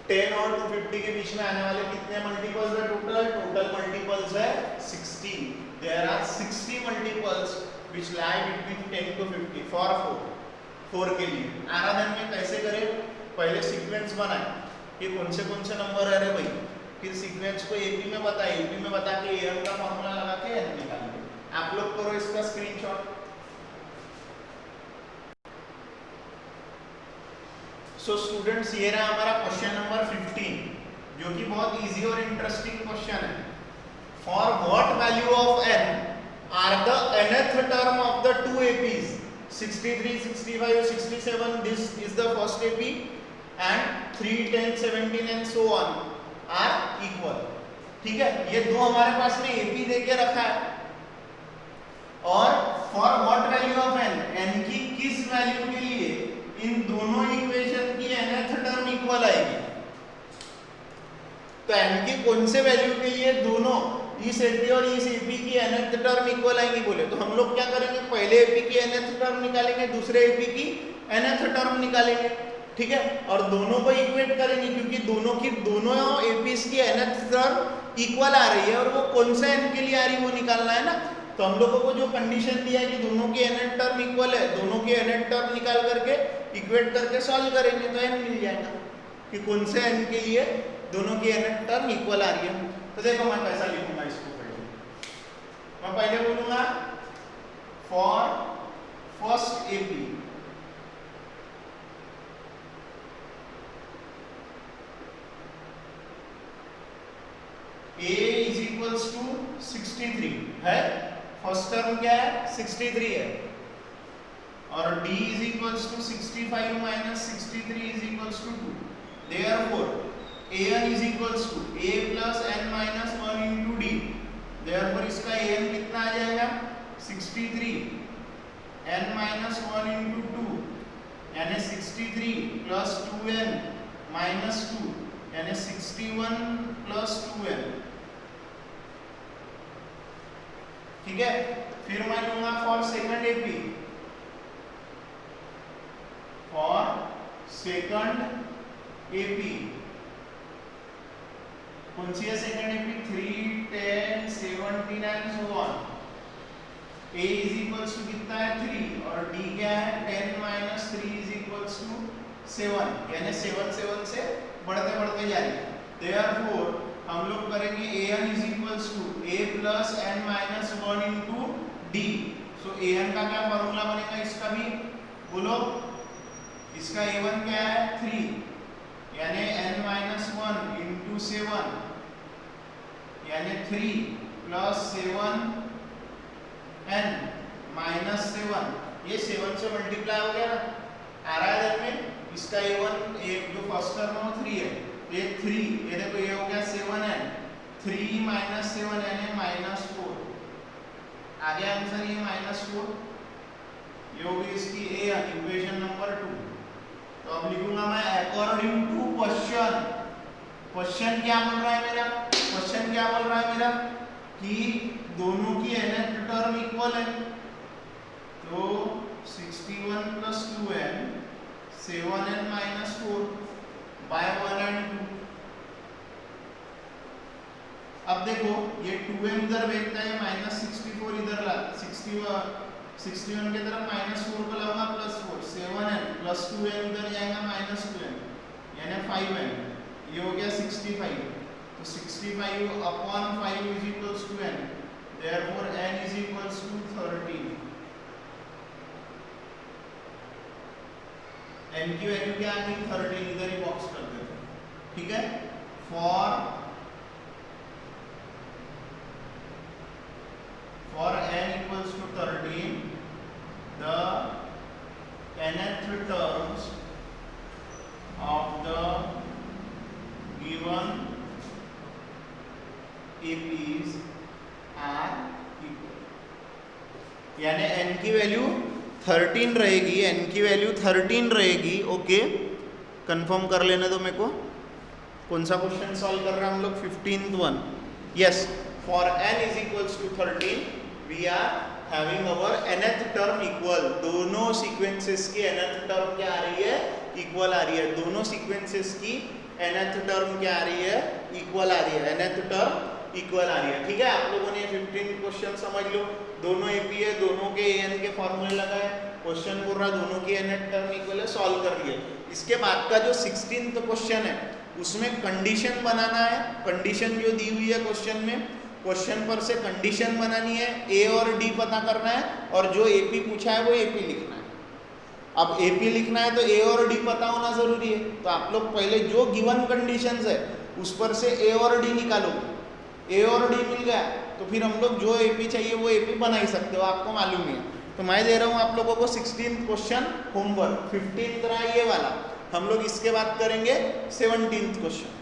Speaker 1: 10 और 250 के बीच में आने वाले कितने मल्टीपल्स है, टोटल मल्टीपल्स है 60. There are 60 multiples which lie between 10 to 50 for 4 के लिए. आराधन में कैसे करें, पहले सीक्वेंस बनाए कि कौन से नंबर है रे भाई, फिर सीक्वेंस को एपी में बताए, एपी में बता के एन का फॉर्मूला लगा के एन निकालेंगे. आप लोग करो इसका स्क्रीनशॉट. सो स्टूडेंट्स ये रहा हमारा क्वेश्चन नंबर 15, जो कि बहुत इजी और इंटरेस्टिंग क्वेश्चन है. For what value of n are the nth term of the two APs 63, 65, 67. This is the first AP and 3, 10, 17 and so on are equal. ठीक है, ये दो हमारे पास में एपी देके रखा है. और for what value of n, n की किस वैल्यू के लिए इन दोनों इक्वेशन की nth टर्म इक्वल आएगी. तो n की कौन से वैल्यू के लिए दोनों इस एपी और इस एपी की nth टर्म इक्वल आएगी बोले, तो हम लोग क्या करेंगे, पहले एपी की nth टर्म निकालेंगे, दूसरे एपी की nth टर्म निकालेंगे. ठीक है, और दोनों को इक्वेट करेंगे क्योंकि दोनों एपीस की nth टर्म इक्वल आ रही है और वो कौन सा n के लिए आ रही है वो निकालना है ना. तो हम लोगों को जो कंडीशन दिया है कि दोनों की nth टर्म इक्वल है, दोनों की nth टर्म निकाल करके इक्वेट करके सॉल्व करेंगे तो n मिल जाएगा कि कौन से n के लिए दोनों की nth टर्म इक्वल आ रही है. तो देखो मैं कैसा लिखूंगा इसको, मैं पहले बोलूंगा for first AP a is equals to 63 है, फर्स्ट टर्म क्या है 63 है, और d is equals to 65 minus 63 is equals to 2. Therefore an is equals to a plus n minus 1 into d. Therefore इसका an कितना आ जाएगा 63 n minus 1 into 2 यानी 63 plus 2n -2 यानी 61 + 2n। ठीक है, फिर मैं लूंगा for second AP, for second AP कौन सी है second AP? 3, 10, 17 and so on. a is equals to कितना है? 3 और d क्या है? 10 - 3 इज इक्वल्स टू 7 यानी 7 7 से बढ़ते बढ़ते जा रही है। देयरफॉर हम लोग करेंगे an is equals to a + n - 1 into d। So an का क्या फार्मूला बनेगा इसका भी बोलो? इसका a1 क्या है? 3 यानी n - 1 इनटू 7 यानी 3 + 7 n - 7, ये 7 से मल्टीप्लाई हो गया ना, आ रहा है में इसका a1 जो फर्स्ट टर्म है 3 है, ये 3, ये देखो ये हो गया 7n, 3 - 7 यानी -4, आ गया आंसर ये -4। ये होगी इसकी इक्वेशन नंबर 2। तो अब लिखूंगा मैं अकॉर्डिंग टू क्वेश्चन। क्वेश्चन क्या बोल रहा है मेरा? क्वेश्चन क्या बोल रहा है मेरा कि दोनों की nth टर्म इक्वल है, तो 61 + 2n 7n - 4 by 1 and 2। अब देखो ये 2n इधर भेजता है, -64 इधर ला, 61 के तरफ -4 को लाऊंगा +4, 7n + 2n इधर जाएगा -2n यानी 5n, ये हो गया 65। तो 65/5 is equals to n, therefore n is equals to 13। n की वैल्यू क्या आ गई? 13, इधर ही बॉक्स कर देते हैं। ठीक है, for n equals to 13, the nth terms of the given APs are equal। यानी n की वैल्यू 13 रहेगी, n की वैल्यू 13 रहेगी। ओके, कंफर्म कर लेने दो मेरे को। कौन सा क्वेश्चन सॉल्व कर रहे हैं हम लोग? 15th one. Yes, for n is equals to 13 we are having our nth term equal. दोनों सीक्वेंसेस की nth टर्म क्या आ रही है? इक्वल आ रही है। दोनों सीक्वेंसेस की nth टर्म क्या आ रही है? इक्वल आ रही है। nth टर्म इक्वल आ रही है। ठीक है, आप लोगों ने 15 क्वेश्चन समझ लो। दोनों एपी है, दोनों के an के फॉर्मूले लगाए, क्वेश्चन बोल रहा दोनों की nth टर्म इक्वल है, सॉल्व कर लिए। इसके बाद का जो 16th क्वेश्चन है उसमें कंडीशन बनाना है। कंडीशन जो दी हुई है क्वेश्चन में, क्वेश्चन पर से कंडीशन बनानी है, ए और डी पता करना है और जो एपी पूछा है वो एपी लिखना है। अब एपी लिखना है तो ए और डी पता होना जरूरी है। तो आप लोग पहले जो गिवन कंडीशंस है उस पर से ए और डी निकालोगे। ए और डी मिल गया तो फिर हम लोग जो एपी चाहिए वो एपी बना ही सकते हो, आपको मालूम ही है। तो मैं दे रहा हूँ आप लोगों को 16th क्वेश्चन होमवर्क। 15th रहा ये वाला, हम लोग इसके बाद करेंगे 17th क्वेश्चन।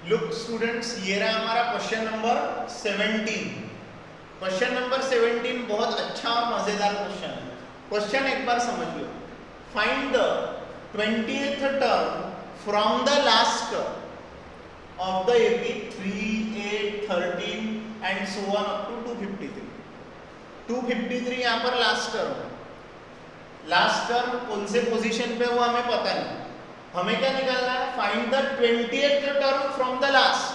Speaker 1: लुक स्टूडेंट्स, ये रहा हमारा क्वेश्चन नंबर 17। क्वेश्चन नंबर 17 बहुत अच्छा और मजेदार क्वेश्चन है। क्वेश्चन एक बार समझ लो। Find the 20th term from the last of the AP 3, 8, 13 and so on up to 253। 253 यहाँ पर लास्ट टर्म है। लास्ट टर्म कौन से पोजीशन पे वो हमें पता नहीं। हमें क्या निकालना है? Find the 20th term from the last,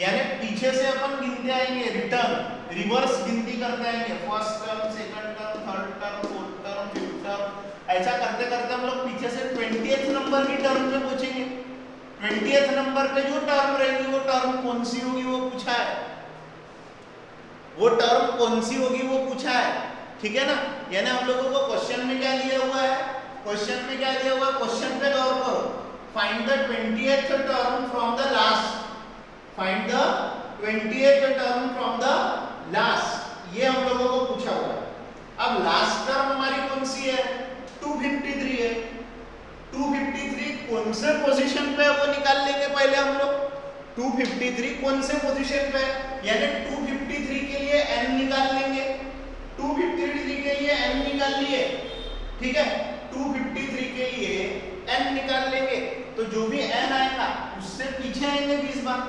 Speaker 1: यानी पीछे से अपन गिनते आएंगे, रिटर्न रिवर्स गिनती करते आएंगे। First term, second term, third term, fourth term, fifth term, ऐसा करते करते हम लोग पीछे से 20th नंबर की टर्म पे पहुंचेंगे। 20th नंबर पे जो टर्म रहेगी वो टर्म कौन सी होगी वो पूछा है। वो टर्म कौन सी होगी वो पूछा है। ठीक है ना, यानी हम लोगों को क्वेश्चन में क्या दिया हुआ है? क्वेश्चन में क्या दिया हुआ है? क्वेश्चन पे गौर करो। Find the 20th term from the last. Find the 20th term from the last, ये हम लोगों को पूछा हुआ है। अब लास्ट टर्म हमारी कौन सी है? 253 है। 253 कौन से पोजीशन पे वो निकाल लेंगे पहले हम लोग। 253 कौन से पोजीशन पे, यानी 253 के लिए n निकाल लेंगे। 253 के लिए n निकाल लिए, ठीक है, 253 के लिए n निकाल लेंगे तो जो भी n आएगा उससे पीछे आएंगे 20 बार।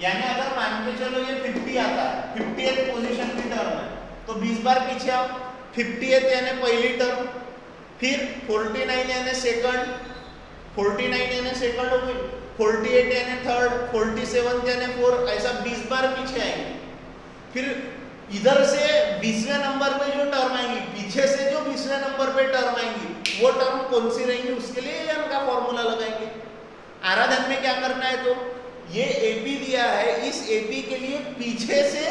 Speaker 1: यानी अगर मान के चलो ये 50 आता है, 50th पोजीशन की टर्म है, तो 20 बार पीछे आओ, 50th यानी पहली टर्म, फिर 49 यानी सेकंड, 49 यानी सेकंड हो गई, 48 यानी थर्ड, 47 यानी फोर्थ, ऐसा 20 बार पीछे आएंगे। फिर इधर से 20वें नंबर पे जो टर्म आएंगी, पीछे से जो 20वें नंबर पे टर्म आएंगी, वो टर्म कौन सी रहेंगी उसके लिए n का फॉर्मूला लगाएंगे। आराधन में क्या करना है, तो ये AP दिया है, इस AP के लिए पीछे से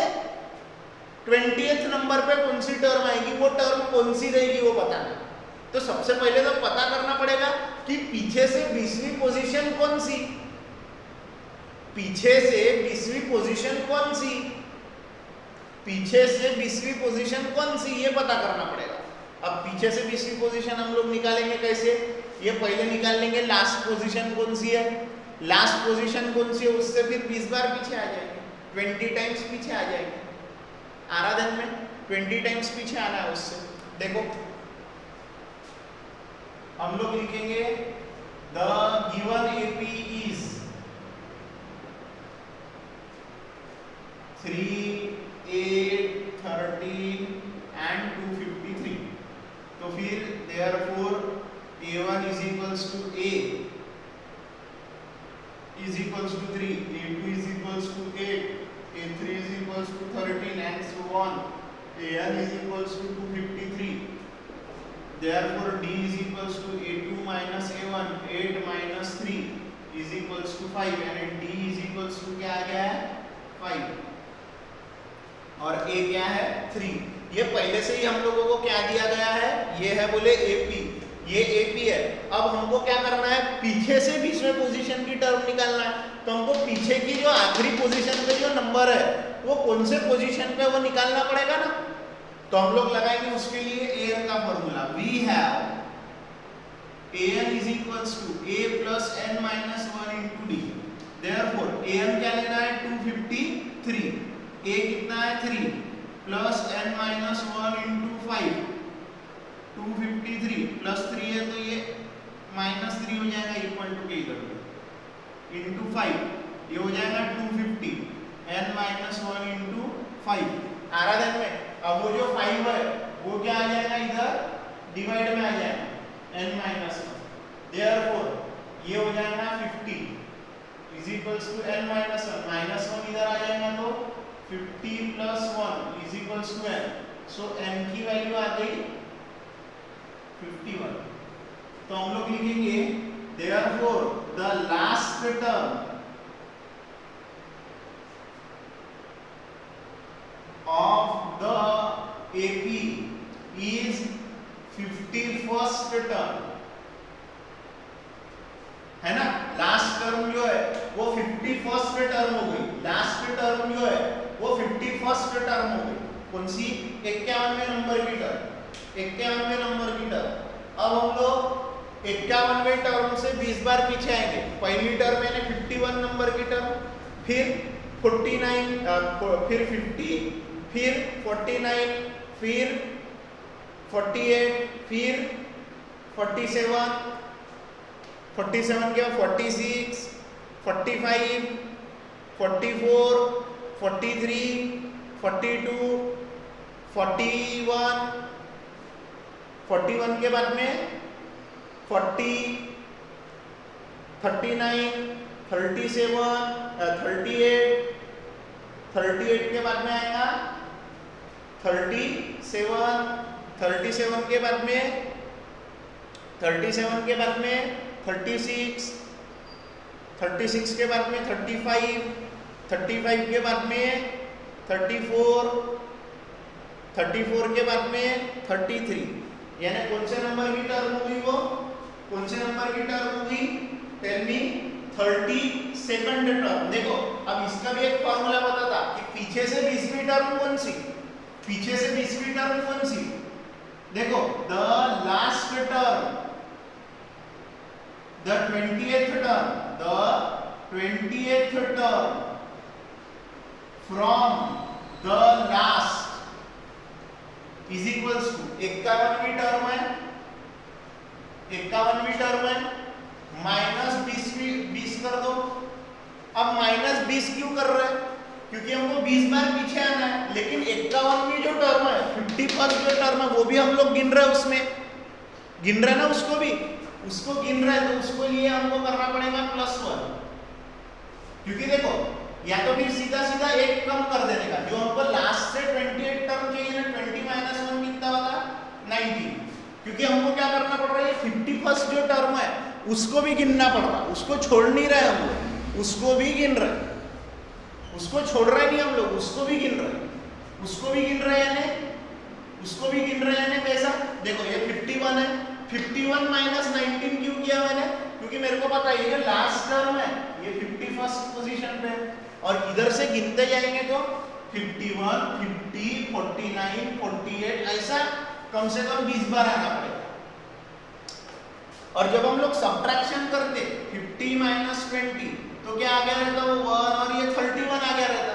Speaker 1: 20th नंबर पे कौन सी टर्म आएगी, वो टर्म कौन सी रहेगी वो बताना है। तो सबसे पहले तो पता करना पड़ेगा कि पीछे से 20वीं पोजीशन कौन सी, पीछे से 20वीं पोजीशन कौन सी, पीछे से 20वीं पोजीशन कौन सी, ये पता करना पड़ेगा। अब पीछे से 20वीं पोजीशन हम लोग निकालेंगे कैसे, ये पहले निकाल लेंगे लास्ट पोजीशन कौन सी है, लास्ट पोजीशन कौन सी है, उससे फिर 20 बार पीछे आ जाएंगे, 20 टाइम्स पीछे आ जाएंगे। आराधन में 20 टाइम्स पीछे आना है उससे। देखो हम लोग लिखेंगे the given AP is 3, 8, 13 and 253। तो फिर therefore A1 is equals to A is equals to 3, A2 is equals to 8, A3 is equals to 13 and so on, AN is equals to 253। Therefore D is equals to A2 minus A1, 8 minus 3 is equals to 5 यानी D is equals to क्या आ गया है 5 और A क्या है 3। ये पहले से ही हम लोगों को क्या दिया गया है, ये है बोले AP, ये AP है। अब हमको क्या करना है, पीछे से 20वें पोजीशन की टर्म निकालना है। तो हमको पीछे की जो आखिरी पोजीशन पे जो नंबर है वो कौन से पोजीशन पे वो निकालना पड़ेगा ना। तो हम लोग लगाएंगे उसके लिए an का formula, we have an is equals to a plus n minus 1 into d। therefore an क्या लेना है 253, a कितना है 3 plus n minus 1 into 5, 253 plus 3 है तो ये minus 3 हो जाएगा इक्वल टू के इधर into 5, ये हो जाएगा 250 n minus 1 into 5। आराधन में अब वो जो 5 है वो क्या आ जाएगा इधर डिवाइड में आ जाएगा n minus 1। therefore ये हो जाएगा 50 is equals to n minus 1, minus 1 इधर आ जाएगा तो 50 plus 1 is equals to n। so n की वैल्यू आ गई 51। तो हम लोग लिखेंगे therefore the last term of the AP is 51st term, है ना। लास्ट टर्म जो है वो 51st टर्म हो गई, लास्ट टर्म जो है वो 51st टर्म हो गई। कौन सी 51वें नंबर की टर्म, 51वें नंबर की टर्म। अब हम लोग 51वें टर्म से 20 बार पीछे आएंगे। पहली टर्म यानी 51 नंबर की टर्म, फिर 49, फिर 50, फिर 49, फिर 48, फिर 47, 47 के बाद 46, 45, 44, 43, 42, 41, 41 के बाद में 40, 39, 37, 38, 38 के बाद में आएगा 37, 37 के बाद में 37 के बाद में 36, 36 के बाद में 35, 35 के बाद में 34, 34 के बाद में 33। यानी कौन से नंबर की टर्म होगी वो, कौन से नंबर की टर्म होगी, टेल मी 32nd टर्म। देखो अब इसका भी एक फॉर्मूला पता था कि पीछे से 20वीं टर्म कौन सी, पीछे से 20वीं टर्म कौन सी। देखो the last term, the 20th term, the 20th term from the last is equals to 51वीं टर्म है, 51वीं टर्म है, माइनस 20 कर दो। अब माइनस 20 क्यों कर रहे हैं? क्योंकि हमको 20 बार पीछे आना है, लेकिन 51वीं जो टर्म है, 51st जो टर्म है, वो भी हम लोग गिन रहे हैं, उसमें गिन रहे हैं ना, उसको गिन रहे हैं, तो उसको लिए हमको करना पड़ेगा +1। क्योंकि देखो, या तो फिर सीधा सीधा एक कम कर देने का, जो हमको लास्ट से 28 टर्म चाहिए ना, 20 माइनस 1 कितना होगा? 19। क्योंकि हमको क्या करना पड़ रहा है, 51st जो टर्म है उसको भी गिनना पड़ रहा है, उसको छोड़ नहीं रहे हम लोग, उसको भी गिन रहे, उसको छोड़ रहे नहीं हम लोग, उसको भी गिन रहे, उसको भी गिन रहे यानी उसको भी गिन रहे हैं। कैसा? देखो ये 51 है, 51 माइनस 19 क्यों किया मैंने? क्योंकि मेरे को पता है ये जो लास्ट टर्म है ये 51st पोजीशन पे है, और इधर से गिनते जाएंगे तो 51, 50, 49, 48 ऐसा कम से कम 20 बार आना पड़ेगा। और जब हम लोग सब्ट्रैक्शन करते 50 माइनस 20 तो क्या आ गया रहता? वो 1 और ये 31 आ गया रहता।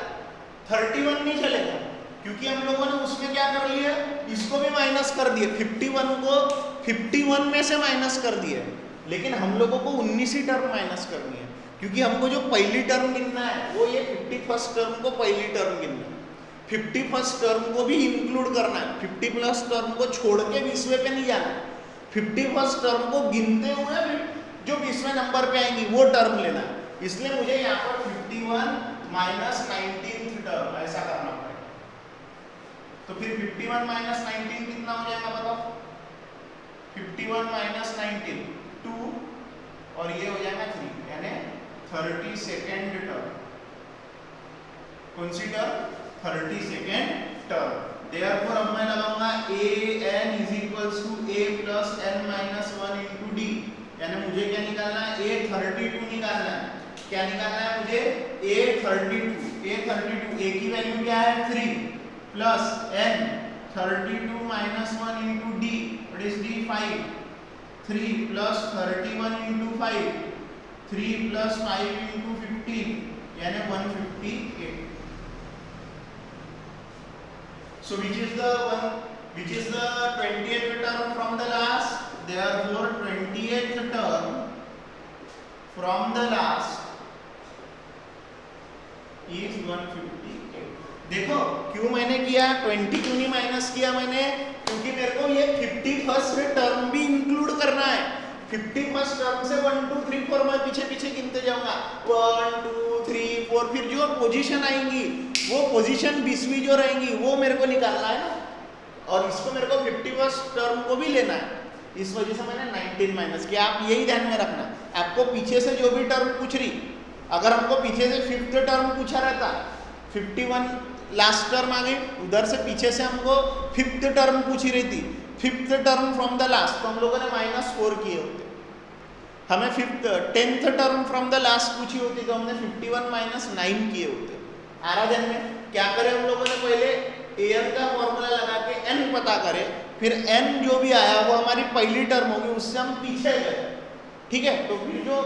Speaker 1: 31 नहीं चलेगा, क्योंकि हम लोगों ने उसमें क्या कर लिया, इसको भी माइनस कर दिए, 51 को 51 में से माइनस कर दिए, लेकिन हम लोगों को 19वीं टर्म माइनस करनी है, क्योंकि हमको जो पहली टर्म गिनना है वो ये 51st टर्म को पहली टर्म गिनना है, 51st टर्म को भी इंक्लूड करना है, 50+ टर्म को छोड़ के 20वें पे नहीं जाना है, 51st टर्म को गिनते हुए जो 20वें नंबर पे आएंगी वो टर्म लेना है। इसलिए मुझे यहाँ पर 51 माइनस 19th टर्म ऐसा करना पड़ेगा। तो फिर 51 माइनस 19 कितना हो जाएगा बताओ? 51 माइनस 19 2 और ये हो जाएगा 3, यानी 32nd टर्म। कौन सी टर्म? 32nd term. Therefore अब मैं लगाऊंगा an is equals to a plus n minus 1 into d, यानी मुझे क्या निकालना है? a32 निकालना है। क्या निकालना है मुझे? a32 a की वैल्यू क्या है? 3 plus n 32 minus 1 into d, what is d? 5, 3 plus 31 into 5, 3 plus 5 into 15, यानी 158. So which is the 20th term from the last? Therefore 20th term from the last is 158. देखो क्यों मैंने किया 20 क्यों नहीं माइनस किया मैंने? क्योंकि मेरे को ये 51st टर्म भी इंक्लूड करना है। 51st टर्म से 1 2 3 4 मैं पीछे पीछे गिनते जाऊंगा, 1 2 3 4, फिर जो पोजीशन आएंगी वो पोजीशन 20वीं जो रहेंगी वो मेरे को निकालना है ना, और इसको मेरे को 51st टर्म को भी लेना है, इस वजह से मैंने 19 माइनस किया। आप यही ध्यान में रखना, आपको पीछे से जो भी टर्म पूछ रही, अगर हमको पीछे से 5th टर्म पूछा रहता, 51 लास्ट टर्म आ गई, उधर से पीछे से हमको 5th टर्म पूछी रहती, 5th term from the last, तो हम लोगों ने -4 किए होते। हमें 10th term from the last पूछी होती तो हमने 51 माइनस 9 किए होते। आराधन में क्या करें हम लोगों ने? पहले an का फॉर्मूला लगा के n पता करें, फिर n जो भी आया वो हमारी पहली टर्म होगी, उससे हम पीछे गए, ठीक है? तो फिर जो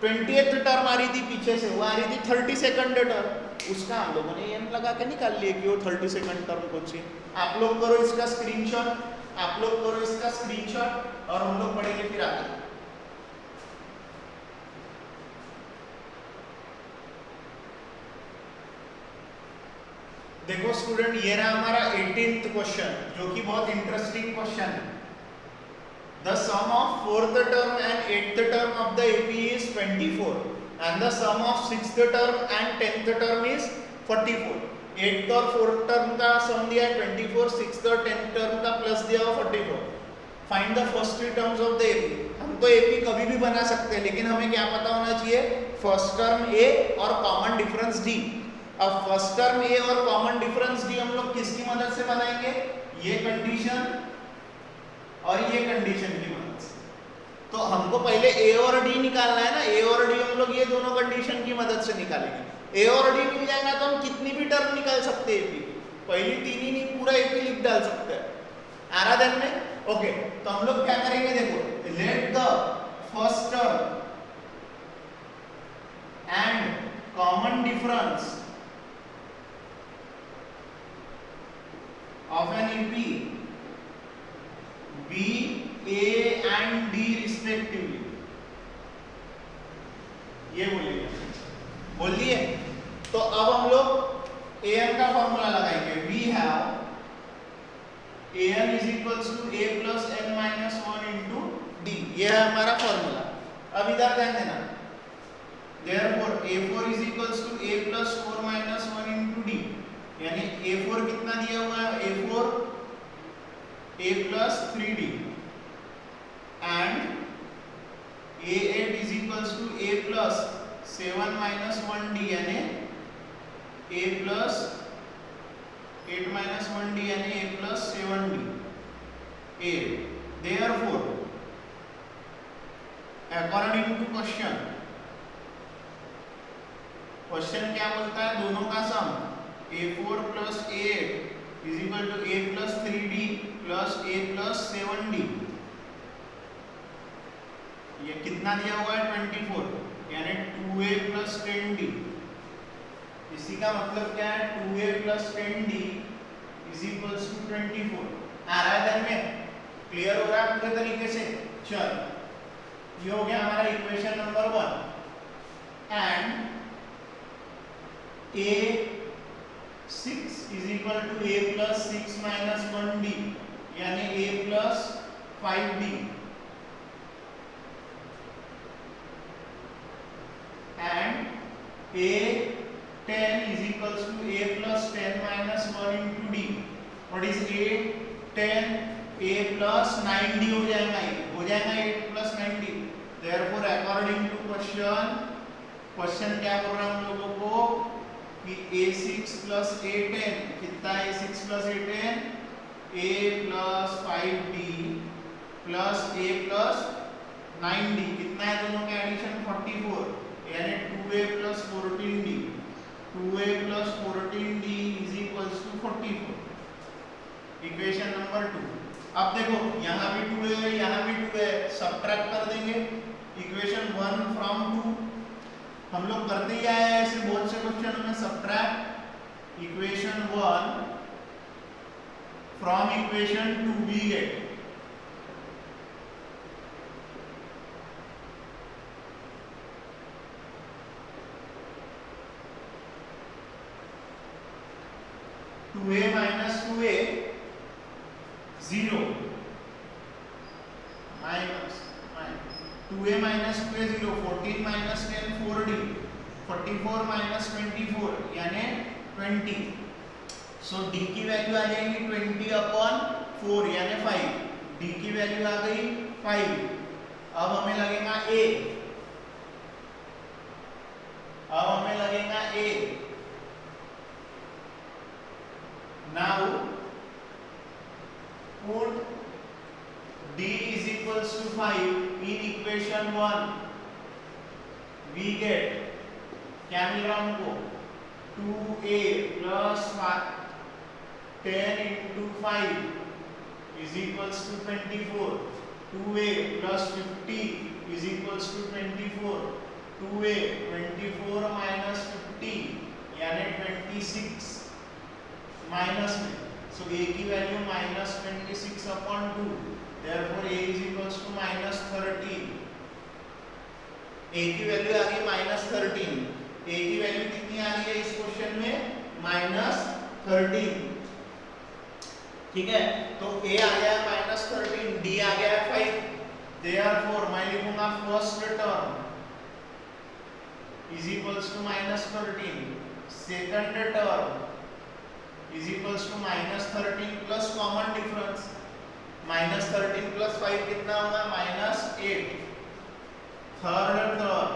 Speaker 1: 20th टर्म आ रही थी पीछे से, वो आ रही थी 32nd टर्म, उसका हम लोगों ने n लगा के निकाल लिए कि वो 32nd टर्म कौन सी। आप लोग करो इसका स्क्रीनशॉट, आप लोग करो इसका स्क्रीनशॉट, और हम लोग पढ़ेंगे फिर आगे। देखो स्टूडेंट, ये रहा हमारा 18th क्वेश्चन, जो कि बहुत इंटरेस्टिंग क्वेश्चन है। The sum of 4th term and 8th term of the AP is 24, and the sum of 6th term and 10th term is 44. 8th और 4th term का सम दिया है 24, 6th और 10th term का प्लस दिया हुआ 44. Find the first three terms of the AP. हम तो AP कभी भी बना सकते हैं, लेकिन हमें क्या पता होना चाहिए? फर्स्ट टर्म A और कॉमन डिफरेंस D। अब फर्स्ट टर्म A और कॉमन डिफरेंस D हम लोग किसकी मदद से बनाएंगे? ये कंडीशन और ये कंडीशन की मदद से। तो हमको पहले A और D निकालना है ना, A और D हम लोग ये दोनों कंडीशन की मदद से निकालेंगे। A और D मिल जाएगा तो हम कितनी भी टर्म निकाल सकते हैं AP, पहली 3 ही नहीं पूरा AP लिख डाल सकते हैं। आ रहा ध्यान में? ओके, तो हम लोग क्या करेंगे? देखो, let the first term and common difference of an AP respectively, ये बोलिए, बोल दिए। तो अब हम लोग an का फॉर्मूला लगाएंगे। We have an is equals to a plus n minus 1 into d, ये है हमारा फॉर्मूला। अब इधर ध्यान देना, therefore a4 is equals to a plus 4 minus 1 into d, यानी a4 कितना दिया हुआ है, a4 a plus 3d and a8 is equals to a plus 7 minus 1d, यानी a plus 8 minus 1d यानी a plus 7d a। therefore according to question क्या बोलता है, दोनों का सम a4 plus a8 is equal to a plus 3d plus a plus 7d, ये कितना दिया हुआ है 24, यानी 2a plus 10d। इसी का मतलब क्या है, 2a plus 10d is equals to 24। आ रहा है ध्यान में, क्लियर हो रहा है पूरे तरीके से। चल, ये हो गया हमारा equation number 1। And a6 is equal to a plus 6 minus 1d, यानी a plus 5d and a10 is equals to a plus 10 minus 1 into d। what is a10, a plus 9d हो जाएगा, ये हो जाएगा 8 plus 9d। therefore according to question क्या बोल रहा है हम लोगों को कि a6 plus a10 कितना है, a6 plus a10 a plus 5d plus a plus 9d, कितना है दोनों का एडिशन 44, यानी 2a plus 14d, 2a plus 14d is equals to 44, equation number 2। अब देखो यहाँ भी 2 है, यहाँ भी 2 है, सब्ट्रैक्ट कर देंगे इक्वेशन 1 फ्रॉम 2। हम लोग करते ही आए हैं ऐसे बहुत से क्वेश्चन में, subtract equation 1 from equation 2 we get a minus 2a 0 minus 2a minus 2a 0, 14 minus 10 4d, 44 minus 24 यानी 20। सो d की वैल्यू आ जाएगी 20 अपॉन 4 यानी 5, d की वैल्यू आ गई 5। अब हमें लगेगा a, अब हमें लगेगा a। now put d is equals to 5 in equation 1, we get क्या मिल रहा हमको 2a plus 10 into 5 is equals to 24, 2a plus 50 is equals to 24, 2a 24 minus 50 यानी 26 माइनस में, सो a की value minus 26 upon 2, therefore a is equals to minus 13। a की value आ गई minus 13, a की value कितनी आ रही है इस क्वेश्चन में, माइनस 13। ठीक है, तो a आ गया माइनस 13, d आ गया 5, therefore मैं लिखूंगा first term is equals to minus 13, second term is equals to minus 13 plus common difference, minus 13 plus 5 कितना होगा, minus 8, third term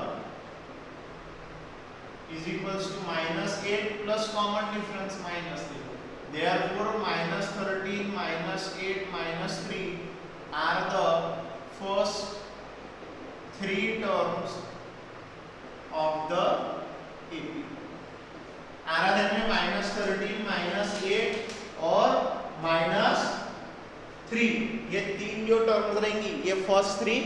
Speaker 1: is equals to minus 8 plus common difference minus 3, therefore minus 13 minus 8 minus 3 are the first three terms of the AP। आराधन में minus 13 minus 8 और minus 3, ये तीन जो terms रहेंगी ये first 3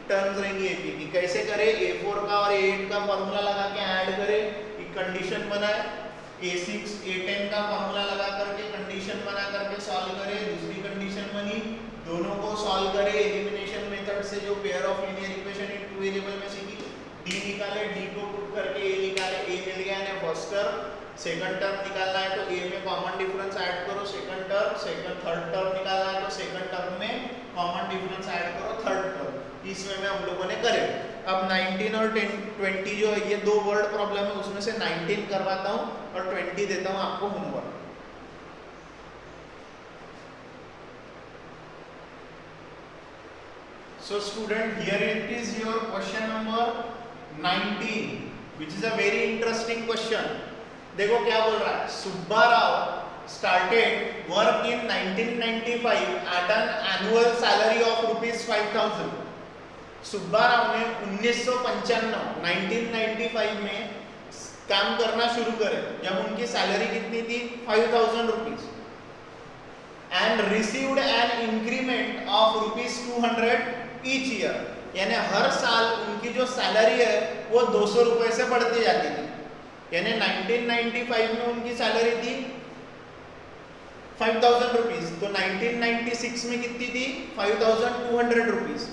Speaker 1: terms रहेंगी एपी की। कैसे करें, a4 का और a8 का फॉर्मूला लगा के ऐड करें, एक कंडीशन बनाए, a6 a10 का फॉर्मूला लगा करके कंडीशन बना करके सॉल्व करें, दूसरी कंडीशन बनी, दोनों को सॉल्व करें एलिमिनेशन मेथड से जो pair of linear equation in two variable में सीखी, डी निकाले, डी को पुट करके ए निकाले, ए मिल गया ना फर्स्ट टर्म, सेकंड टर्म निकालना है तो ए में कॉमन डिफरेंस ऐड करो सेकंड टर्म, थर्ड टर्म निकालना है तो सेकंड टर्म में कॉमन डिफरेंस ऐड करो थर्ड टर्म। इस वे में हम लोगों ने करे। अब 19 और 20 जो है ये दो वर्ड प्रॉब्लम है, उसमें से 19 करवाता हूँ और 20 देता हूँ आपको homework. So student, here it is your question number 19, which is a very interesting question. देखो क्या बोल रहा है, Subba Rao started work in 1995 at an annual salary of ₹5,000. Subba Rao ने 1995 में काम करना शुरू करे जब उनकी सैलरी कितनी थी, ₹5,000 and received an increment of ₹200 each year. यानी हर साल उनकी जो सैलरी है वो 200 रुपए से बढ़ती जाती थी। यानी 1995 में उनकी सैलरी थी ₹5,000, तो 1996 में कितनी थी, ₹5,200,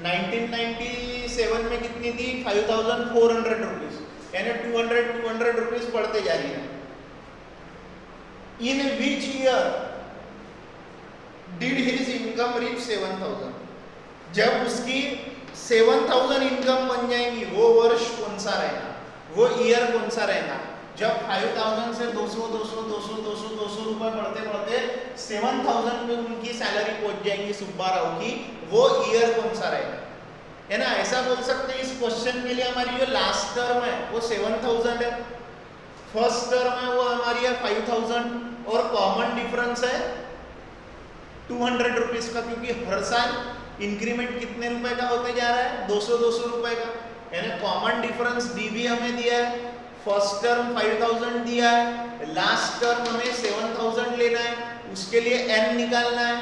Speaker 1: 1997 में कितनी थी, ₹5,400, यानी 200 रुपीज बढ़ते जा रही है। In which year did his income reach 7,000? जब उसकी 7,000 इनकम बन जाएंगी वो वर्ष कौन सा रहेगा, वो ईयर कौन सा रहेगा? जब 5,000 से 200 रुपए बढ़ते बढ़ते 7,000 पे उनकी सैलरी पहुंच जाएंगी सुब्बा राव की, वो ईयर कौन सा रहेगा? है ना, ऐसा बोल सकते हैं। इस क्वेश्चन के लिए हमारी जो लास्ट टर्म है वो 7,000 है, फर्स्ट टर्म है वो हमारी है 5,000 और कॉमन डिफरेंस है 200 रुपीज का, क्योंकि हर साल इंक्रीमेंट कितने रुपए का होते जा रहा है, 200 रुपए का। यानी कॉमन डिफरेंस डी भी हमें दिया है, फर्स्ट टर्म 5,000 दिया है, लास्ट टर्म हमें 7,000 लेना है, उसके लिए n निकालना है।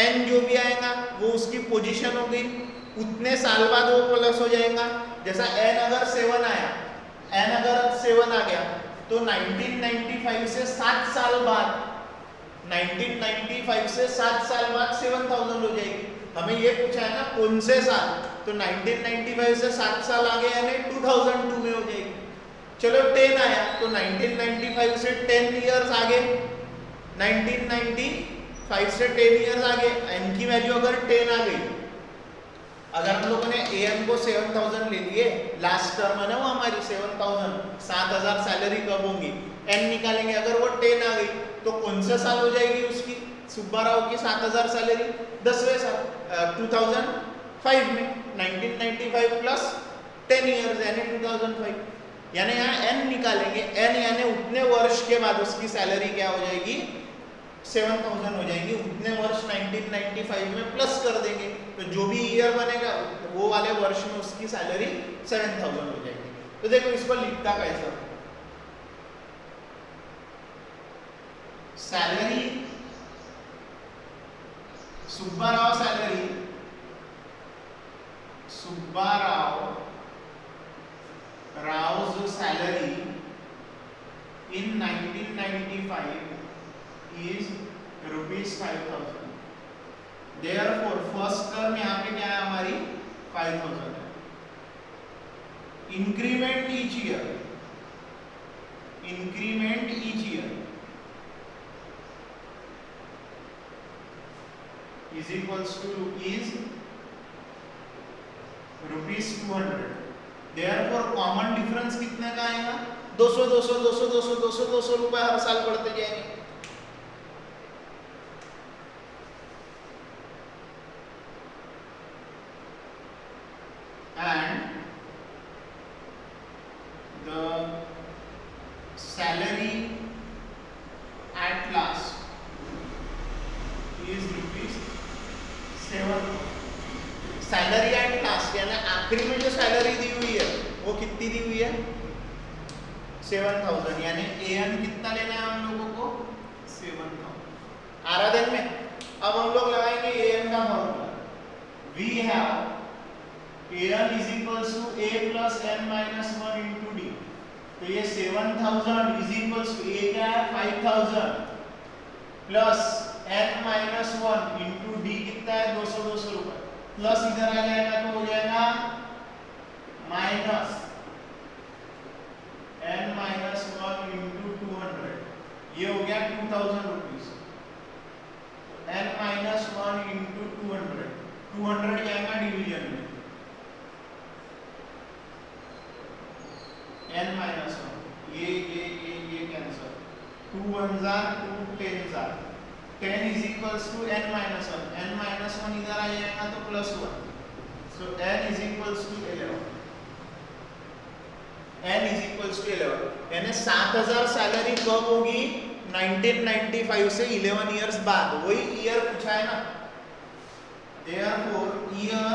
Speaker 1: n जो भी आएगा वो उसकी पोजीशन होगी, उतने साल बाद वो प्लस हो जाएगा। जैसा n अगर 7 आया, n अगर 7 आ गया तो 1995 से 7 साल बाद 1995 से 7 साल बाद 7,000 हो जाएगी। हमें ये पूछा है ना कौन से साल, तो 1995 से 7 साल आगे यानी 2002 में हो जाएगी। चलो 10 आया तो 1995 से 10 इयर्स आगे, 1995 से 10 इयर्स आगे, n की वैल्यू अगर 10 आ गई, अगर हम लोगों ने an को 7,000 ले लिए, लास्ट टर्म है ना वो हमारी 7,000, 7,000 सैलरी कब होंगी, n निकालेंगे, अगर वो 10 आ गई तो कौन सा साल हो जाएगी उसकी, सुब्बा राव की 7,000 सैलरी 10वें साल 2005 में, 1995 प्लस 10 इयर्स यानी 2005। यानी यहाँ n निकालेंगे, n यानी उतने वर्ष के बाद उसकी सैलरी क्या हो जाएगी, 7,000 हो जाएगी। उतने वर्ष 1995 में प्लस कर देंगे तो जो भी ईयर बनेगा वो वाले वर्ष में उसकी सैलरी 7,000 हो जाएगी। तो देखो इसको लिखता कैसा, salary Subba Rao salary, Subba Rao's salary in 1995 is ₹5,000. Therefore first term यहाँ पे क्या है हमारी 5,000 है। Increment each year, increment each year is equals to is ₹200. Therefore common difference कितने का आएगा, 200 रुपए हर साल बढ़ते जाएंगे। And the salary at last is ₹7,000। Salary at last यानी आखिरी में जो सैलरी दी हुई है वो कितनी दी हुई है, 7,000। यानी an कितना लेना है हम लोगों को, 7,000 आ रहा दिन में। अब हम लोग लगाएंगे an का formula, we have an is equals to a plus n minus 1 into d. तो ये 7,000 इज इक्वल्स टू a क्या है 5,000 plus n minus 1 into D कितना है 200 रुपए। प्लस इधर आ जाएगा तो हो जाएगा माइनस n-1 इंटू 200, ये हो गया 2000 रुपीज। n-1 इंटू 200, 200 जाएगा डिवीजन में, n-1 ये cancel, 2 1 2 10 10 is equals to n-1, n-1 इधर आ जाएगा तो +1, so n is equals to 11, n is equals to 11। यानी 7000 सैलरी कब होगी? 1995 से 11 इयर्स बाद, वही ईयर पूछा है ना। Therefore year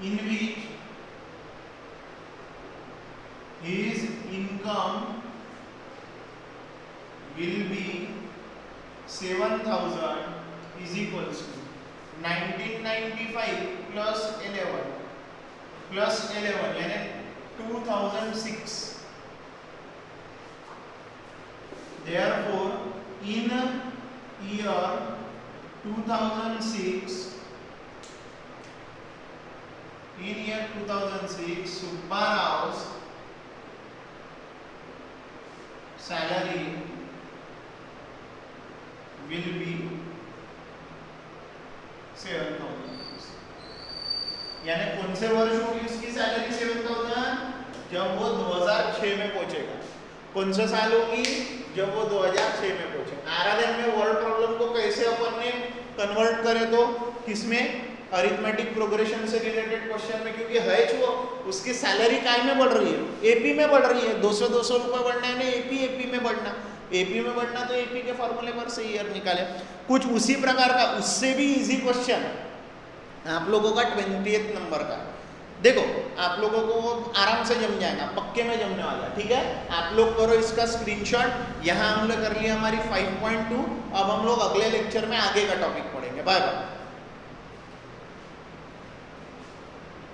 Speaker 1: in which his income will be 7000 is equals to 1995 plus 11 यानी 2006। Therefore in year 2006, Subba Rao's salary will be 7000। यानी कौन से वर्ष होगी उसकी सैलरी 7000? जब वो 2006 में पहुंचेगा। कौन सा साल होगी? जब वो 2006 में पहुंचेगा। आराधन में वर्ड प्रॉब्लम को कैसे अपन ने कन्वर्ट करे तो किसमें? अरिथमेटिक प्रोग्रेशन से रिलेटेड क्वेश्चन में, क्योंकि है जो उसकी सैलरी काय में बढ़ रही है? एपी में बढ़ रही है। 200 रुपए बढ़ना है ना, एपी में बढ़ना, एपी में बढ़ना तो एपी के फॉर्मूले पर से ईयर निकाले। कुछ उसी प्रकार का, उससे भी इजी क्वेश्चन आप लोगों का 20th नंबर का, देखो आप लोगों को आराम से जम जाएगा, पक्के में जमने वाला, ठीक है। आप लोग करो इसका स्क्रीनशॉट। यहाँ हम लोग कर लिया हमारी 5.2। अब हम लोग अगले लेक्चर में आगे का टॉपिक पढ़ेंगे। Bye bye.